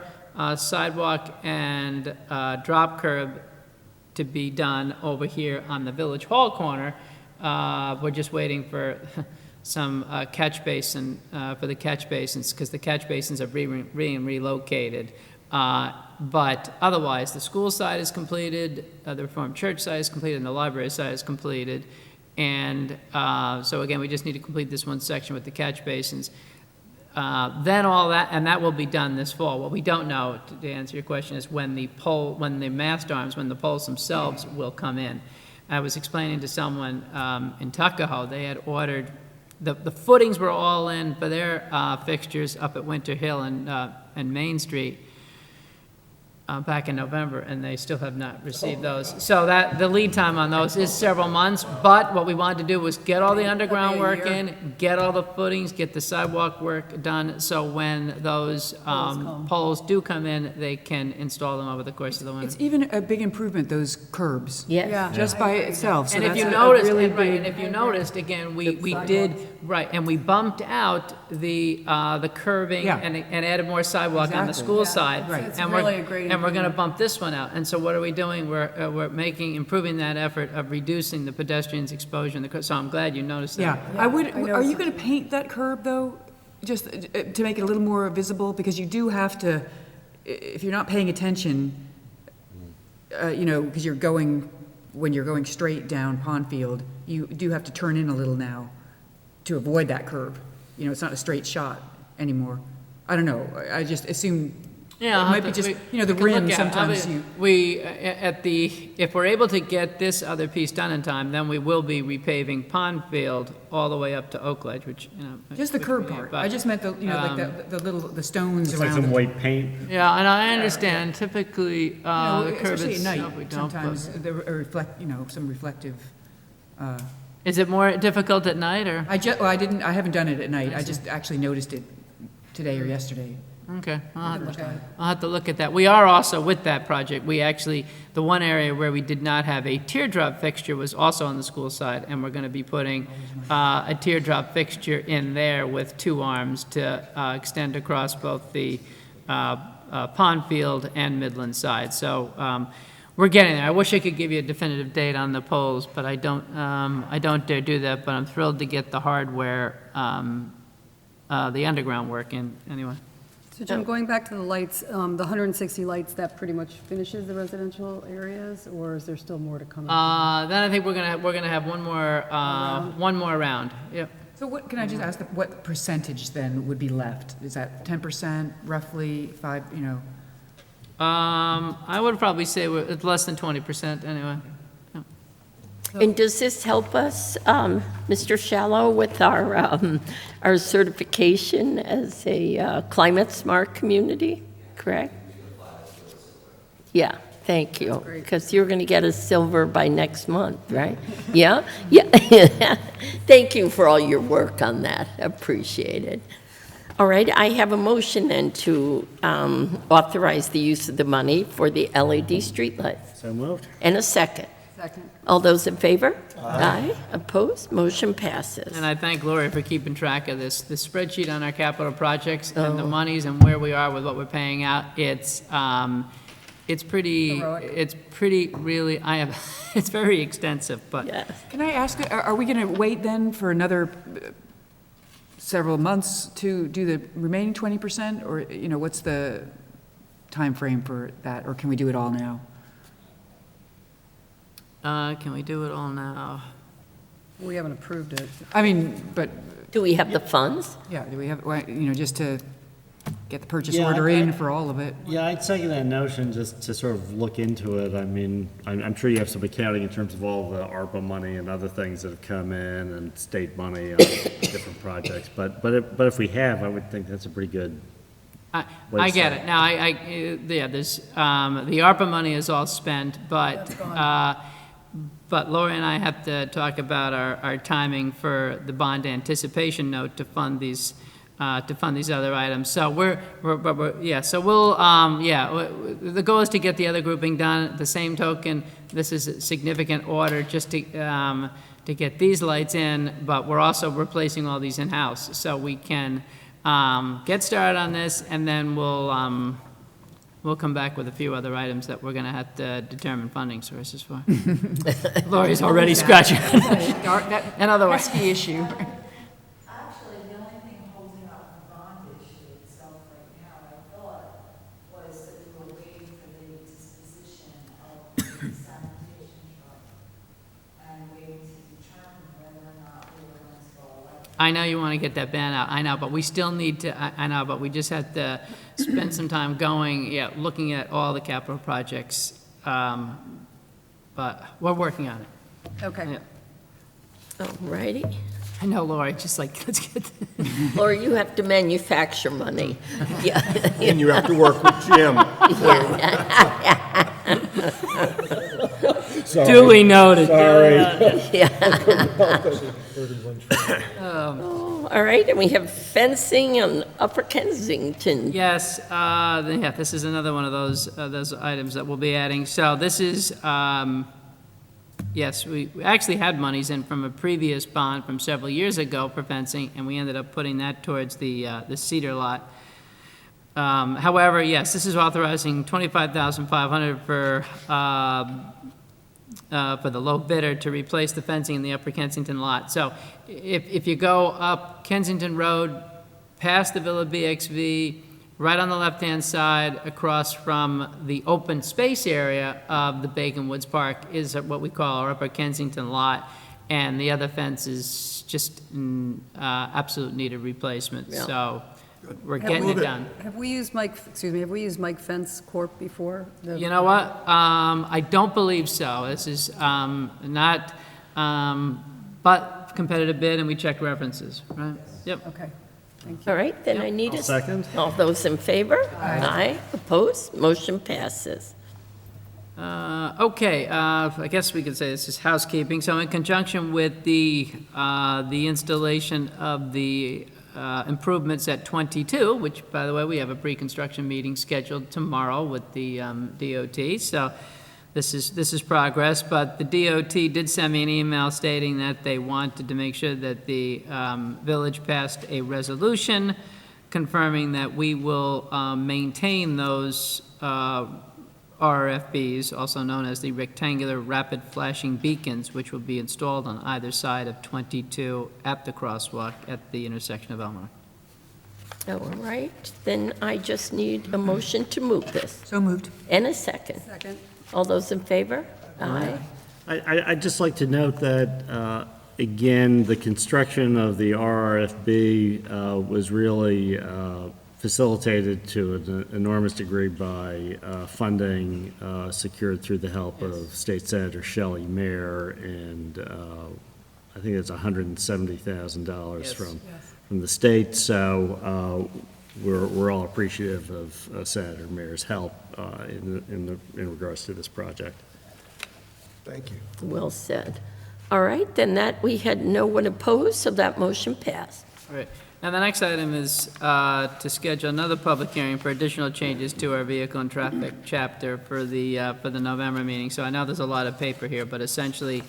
sidewalk and drop curb to be done over here on the Village Hall corner. We're just waiting for some catch basin, for the catch basins, because the catch basins are being relocated. But otherwise, the school side is completed, the Reformed Church side is completed, and the library side is completed. And so again, we just need to complete this one section with the catch basins. Then all that, and that will be done this fall. What we don't know, to answer your question, is when the mast arms, when the poles themselves will come in. I was explaining to someone in Tuckahoe, they had ordered, the footings were all in for their fixtures up at Winter Hill and Main Street back in November, and they still have not received those. So the lead time on those is several months, but what we wanted to do was get all the underground work in, get all the footings, get the sidewalk work done, so when those poles do come in, they can install them over the course of the winter. It's even a big improvement, those curbs. Yes. Yeah. Just by itself. So And if that's you a noticed, really and right, big- and if you noticed, again, we did, right, and we bumped out the curving Yeah. and added more sidewalk on the Exactly. school Yeah. side. Right. It's And really a great and we're gonna improvement. bump this one out. And so what are we doing? We're improving that effort of reducing the pedestrians' exposure in the, so I'm glad you noticed that. Yeah, are know you it's- going to paint that curb, though, just to make it a little more visible? Because you do have to, if you're not paying attention, because when you're going straight down Pondfield, you do have to turn in a little now to avoid that curb. It's not a straight shot anymore. I don't know, I just assume Yeah, it might be just, the we can rim look at- sometimes if we're able to get this other piece done in time, then we will be repaving Pondfield all the way up to Oakledge, which, just the curb part. I just meant the stones It's like around some it. white paint. Yeah, and I understand, typically, the curb Especially at itself, night, we don't, sometimes, but, some reflective. is it more difficult at night, or? I haven't done it at night, I just actually noticed it today or yesterday. Okay, I'll have to look at that. We are also, with that project, the one area where we did not have a teardrop fixture was also on the school side, and we're going to be putting a teardrop fixture in there with two arms to extend across both the Pondfield and Midland side. So we're getting there. I wish I could give you a definitive date on the poles, but I don't dare do that, but I'm thrilled to get the hardware, the underground work in, anyway. So Jim, going back to the lights, the 160 lights, that pretty much finishes the residential areas, or is there still more to come? Then I think we're gonna have one more round. Yep. So what, can I just ask, what percentage then would be left? Is that 10%, roughly, 5, you know? I would probably say it's less than 20% anyway. And does this help us, Mr. Shallow, with our certification as a climate-smart community, correct? Yeah, thank you, because you're going to get a silver by next month, right? Yeah? Yeah. Thank you for all your work on that, appreciate it. All right, I have a motion then to authorize the use of the money for the LED streetlights. So moved. And a second. Second. All those in favor? Aye. Opposed? Motion passes. And I thank Gloria for keeping track of this. The spreadsheet on our capital projects and the monies and where we are with what we're paying out, it's pretty, Heroic. it's pretty really, it's very extensive, but. Yes. Can I ask, are we going to wait then for another several months to do the remaining 20%? Or, you know, what's the time frame for that? Or can we do it all now? Can we do it all now? We haven't approved it. I mean, but, Do we have the funds? yeah, do we have, well, you know, just to get the purchase Yeah, order I- in for all of it? Yeah, I'd second that notion, just to sort of look into it. I mean, I'm sure you have some accounting in terms of all the ARPA money and other things that have come in and state money on different projects. But if we have, I would think that's a pretty good. I get it. Now, yeah, there's, the ARPA money is all spent, but Lori and I have to talk about our timing for the bond anticipation note to fund these other items. So so we'll, the goal is to get the other grouping done. At the same token, this is a significant order just to get these lights in, but we're also replacing all these in-house. So we can get started on this, and then we'll come back with a few other items that we're going to have to determine funding sources for. Lori's already scratching. And otherwise, pesky issue. Actually, the only thing holding up the bond issue itself right now, I thought, was that we were waiting for the disposition of the sanitation truck and waiting to determine whether or not we were going to go electric. I know you want to get that ban out, I know, but we still need to, I know, but we just have to spend some time looking at all the capital projects, but we're working on it. Okay. Yeah. All righty. I know, Lori, just like, let's get, Or you have to manufacture money. Yeah. And you have to work with Jim. duly noted. All right, and we have fencing on Upper Kensington. Yes, this is another one of those items that we'll be adding. So this is, yes, we actually had monies in from a previous bond from several years ago for fencing, and we ended up putting that towards the Cedar lot. However, yes, this is authorizing $25,500 for the low bidder to replace the fencing in the Upper Kensington lot. So if you go up Kensington Road, past the Villa BXV, right on the left-hand side, across from the open space area of the Bacon Woods Park is what we call our Upper Kensington lot, and the other fence is just in absolute need of replacement. Yeah. So we're getting it done. Have we used Mike Fence Corp before? You know what? I don't believe so. This is not, but competitive bid, and we checked references, right? Yep. Okay, thank you. All right, then I need a Second. All those in favor? Aye. Opposed? Motion passes. Okay, I guess we could say this is housekeeping. So in conjunction with the installation of the improvements at 22, which, by the way, we have a pre-construction meeting scheduled tomorrow with the DOT. So this is progress, but the DOT did send me an email stating that they wanted to make sure that the village passed a resolution confirming that we will maintain those RFBs, also known as the rectangular rapid flashing beacons, which will be installed on either side of 22 at the crosswalk at the intersection of Elmore. All right, then I just need a motion to move this. So moved. And a second. Second. All those in favor? Aye. I'd just like to note that, again, the construction of the RRFB was really facilitated to an enormous degree by funding secured through the help of State Senator Shelley Mayer, and I think it's $170,000 from the state. So we're all appreciative of Senator Mayer's help in regards to this project. Thank you. Well said. All right, then that, we had no one opposed, so that motion passed. All right. Now, the next item is to schedule another public hearing for additional changes to our vehicle and traffic chapter for the November meeting. So I know there's a lot of paper here, but essentially,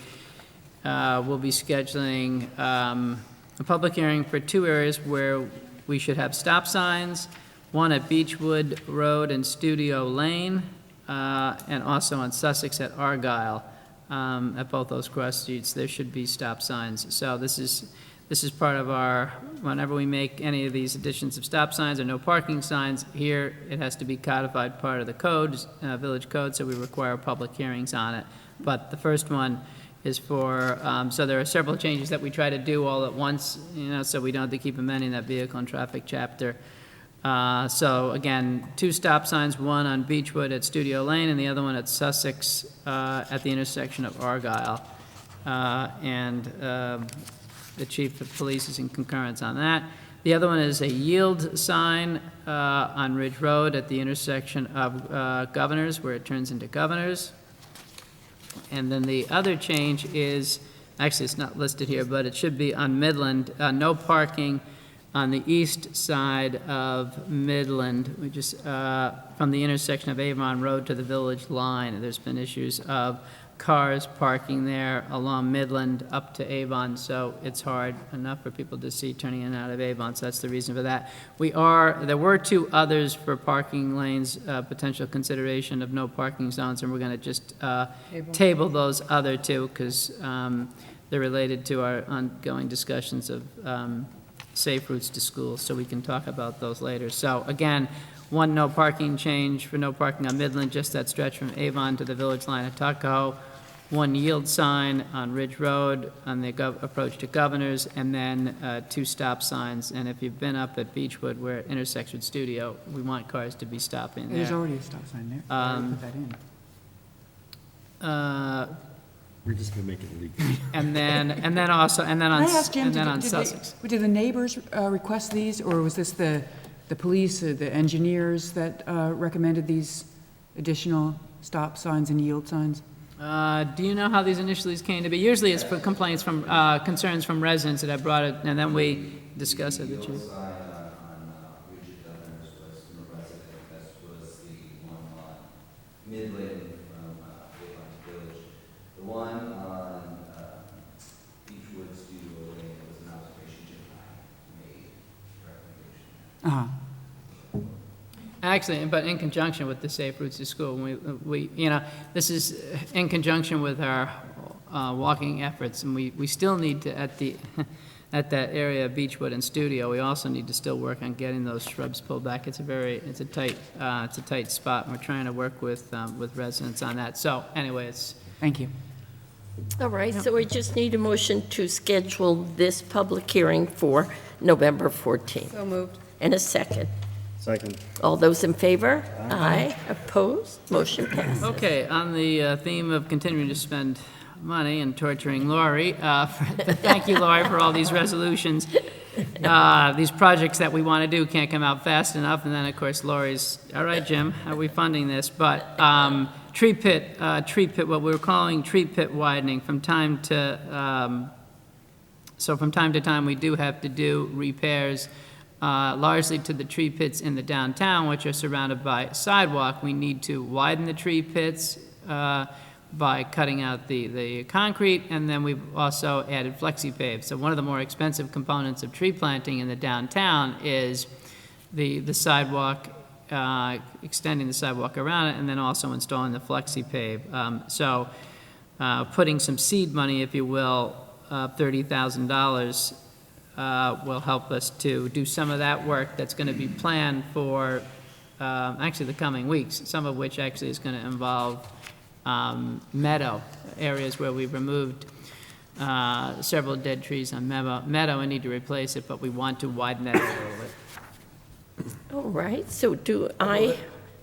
we'll be scheduling a public hearing for two areas where we should have stop signs, one at Beechwood Road and Studio Lane, and also on Sussex at Argyle. At both those cross streets, there should be stop signs. So this is part of our, whenever we make any of these additions of stop signs or no parking signs, here it has to be codified part of the code, village code, so we require public hearings on it. But the first one is for, so there are several changes that we try to do all at once, so we don't have to keep amending that vehicle and traffic chapter. So again, two stop signs, one on Beechwood at Studio Lane and the other one at Sussex at the intersection of Argyle. And the chief of police is in concurrence on that. The other one is a yield sign on Ridge Road at the intersection of Governors, where it turns into Governors. And then the other change is, actually it's not listed here, but it should be on Midland, no parking on the east side of Midland, which is from the intersection of Avon Road to the village line. There's been issues of cars parking there along Midland up to Avon, so it's hard enough for people to see turning in and out of Avon, so that's the reason for that. There were two others for parking lanes, potential consideration of no parking zones, and we're going to just table those other two because they're related to our ongoing discussions of safe routes to schools, so we can talk about those later. So again, one no parking change for no parking on Midland, just that stretch from Avon to the village line at Tuckahoe. One yield sign on Ridge Road on the approach to Governors, and then two stop signs. And if you've been up at Beechwood where it intersects with Studio, we want cars to be stopping there. There's already a stop sign there. I already put that in. We're just gonna make it legal. And then also, and then on, Can I ask Jim, and then on did Sussex. the neighbors request these, or was this the police or the engineers that recommended these additional stop signs and yield signs? Do you know how these initially came to be? Usually it's for complaints from, concerns from residents that have brought it, and then we discuss it. The yield sign on Richard Governors was from a resident, that was the one on Midland from Avon Village. The one on Beechwood Studio Lane was an observation Jim and I made recommendation. Actually, but in conjunction with the Safe Routes to School, we this is in conjunction with our walking efforts, and we still need to, at that area of Beechwood and Studio, we also need to still work on getting those shrubs pulled back. It's a tight spot, and we're trying to work with residents on that. So anyway, Thank you. All right, so we just need a motion to schedule this public hearing for November 14th. So moved. And a second. Second. All those in favor? Aye. Opposed? Motion passes. Okay, on the theme of continuing to spend money and torturing Lori, thank you, Lori, for all these resolutions. These projects that we want to do can't come out fast enough, and then, of course, Lori's, all right, Jim, how are we funding this? But tree pit, what we're calling tree pit widening, from time to time, we do have to do repairs, largely to the tree pits in the downtown, which are surrounded by sidewalk. We need to widen the tree pits by cutting out the concrete, and then we've also added flexi-pave. So one of the more expensive components of tree planting in the downtown is the sidewalk, extending the sidewalk around it, and then also installing the flexi-pave. So putting some seed money, if you will, $30,000 will help us to do some of that work that's going to be planned for actually the coming weeks, some of which actually is going to involve meadow, areas where we've removed several dead trees on meadow and need to replace it, but we want to widen that a little bit. All right, so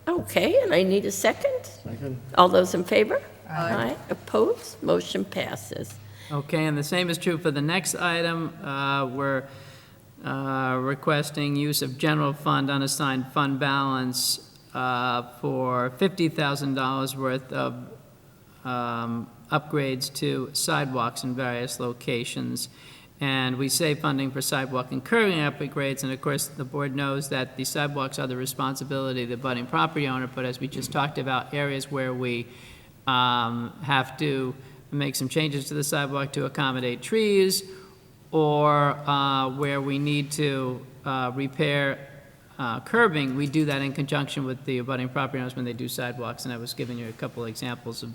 okay, and I need a second? Second. All those in favor? Aye. Opposed? Motion passes. Okay, and the same is true for the next item. We're requesting use of general fund unassigned fund balance for $50,000 worth of upgrades to sidewalks in various locations. And we save funding for sidewalk and curbing upgrades, and of course, the board knows that the sidewalks are the responsibility of the abutting property owner, but as we just talked about, areas where we have to make some changes to the sidewalk to accommodate trees, or where we need to repair curbing, we do that in conjunction with the abutting property owners when they do sidewalks, and I was giving you a couple examples of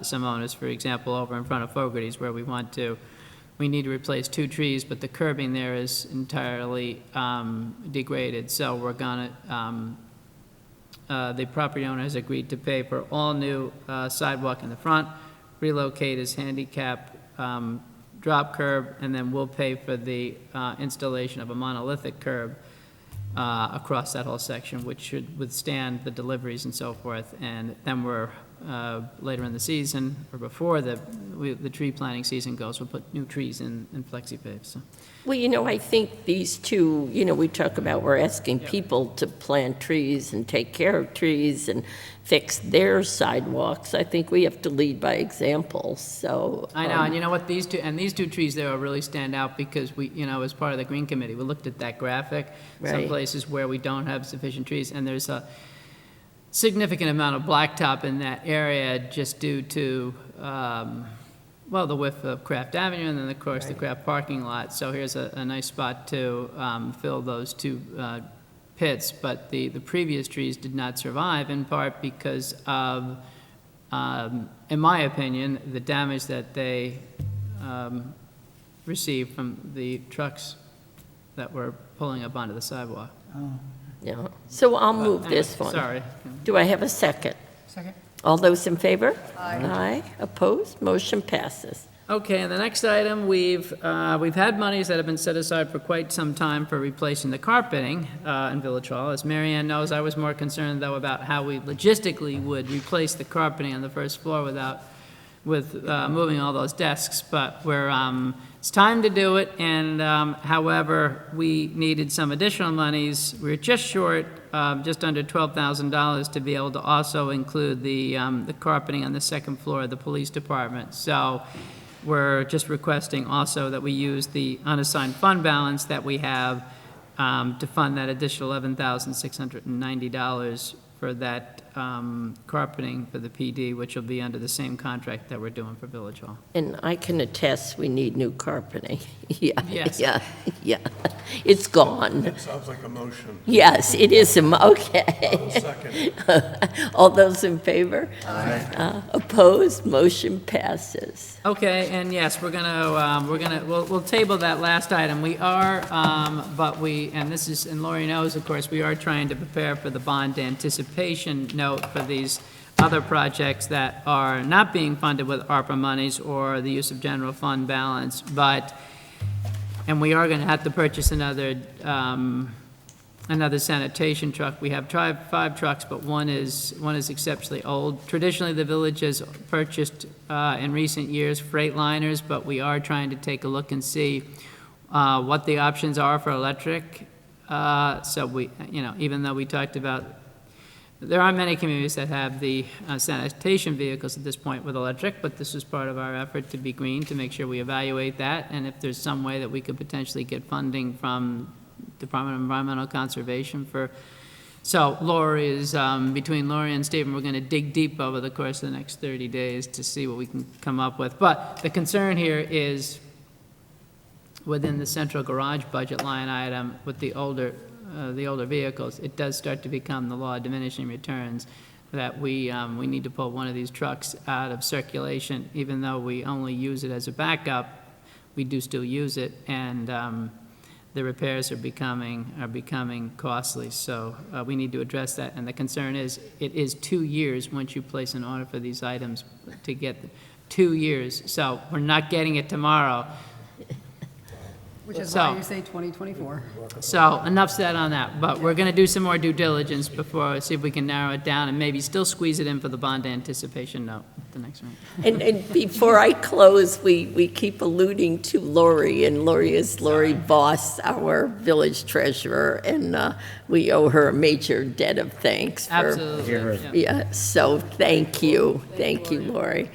some owners, for example, over in front of Fogarty's, where we need to replace 2 trees, but the curbing there is entirely degraded, so we're gonna, the property owner has agreed to pay for all new sidewalk in the front, relocate his handicap drop curb, and then we'll pay for the installation of a monolithic curb across that whole section, which should withstand the deliveries and so forth. And then we're, later in the season, or before the tree planting season goes, we'll put new trees in flexi-pave, so. Well, I think these two, we talk about we're asking people to plant trees and take care of trees and fix their sidewalks. I think we have to lead by example, so. I know, and you know what, these two trees there will really stand out because we, as part of the Green Committee, we looked at that graphic. Some Right. places where we don't have sufficient trees, and there's a significant amount of blacktop in that area just due to, the width of Craft Avenue, and then, of course, the Craft parking lot. So here's a nice spot to fill those 2 pits, but the previous trees did not survive, in part because of, in my opinion, the damage that they received from the trucks that were pulling up onto the sidewalk. Yeah, so I'll move this one. Sorry. Do I have a second? Second. All those in favor? Aye. Opposed? Motion passes. Okay, and the next item, we've had monies that have been set aside for quite some time for replacing the carpeting in Village Hall. As Mary Ann knows, I was more concerned, though, about how we logistically would replace the carpeting on the first floor with moving all those desks, but it's time to do it, and however, we needed some additional monies. We were just short, just under $12,000 to be able to also include the carpeting on the second floor of the police department. So we're just requesting also that we use the unassigned fund balance that we have to fund that additional $11,690 for that carpeting for the PD, which will be under the same contract that we're doing for Village Hall. And I can attest we need new carpeting. Yeah, Yes. yeah. It's gone. That sounds like a motion. Yes, it is, okay. I'll second. All those in favor? Aye. Opposed? Motion passes. Okay, and yes, we'll table that last item. We are, and Lori knows, of course, we are trying to prepare for the bond anticipation note for these other projects that are not being funded with ARPA monies or the use of general fund balance, and we are gonna have to purchase another sanitation truck. We have 5 trucks, but one is exceptionally old. Traditionally, the village has purchased in recent years Freightliners, but we are trying to take a look and see what the options are for electric. So we, even though we talked about, there are many communities that have the sanitation vehicles at this point with electric, but this is part of our effort to be green, to make sure we evaluate that, and if there's some way that we could potentially get funding from Department of Environmental Conservation so Lori is, between Lori and Stephen, we're going to dig deep over the course of the next 30 days to see what we can come up with. But the concern here is within the central garage budget line item with the older vehicles, it does start to become the law of diminishing returns, that we need to pull one of these trucks out of circulation, even though we only use it as a backup. we do still use it, and the repairs are becoming costly, so we need to address that. And the concern is, it is 2 years once you place an order for these items to get 2 years. So we're not getting it tomorrow. Which is So- why you say 2024. So enough said on that, but we're going to do some more due diligence before, see if we can narrow it down and maybe still squeeze it in for the bond anticipation note at the next meeting. And before I close, we keep alluding to Lori, and Lori is Lori Voss, our village treasurer, and we owe her a major debt of thanks. Absolutely. yeah. Yeah, so thank you, Lori.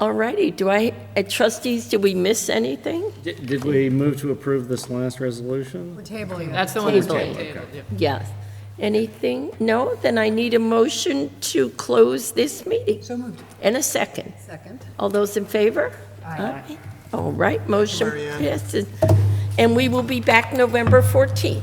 All righty, trustees, did we miss anything? Did we move to approve this last resolution? We're tabling That's the one that's Tabling. tabled, yeah. Yes. Anything? No? Then I need a motion to close this meeting. So moved. And a second. Second. All those in favor? Aye. All right, motion passes. And we will be back November 14th.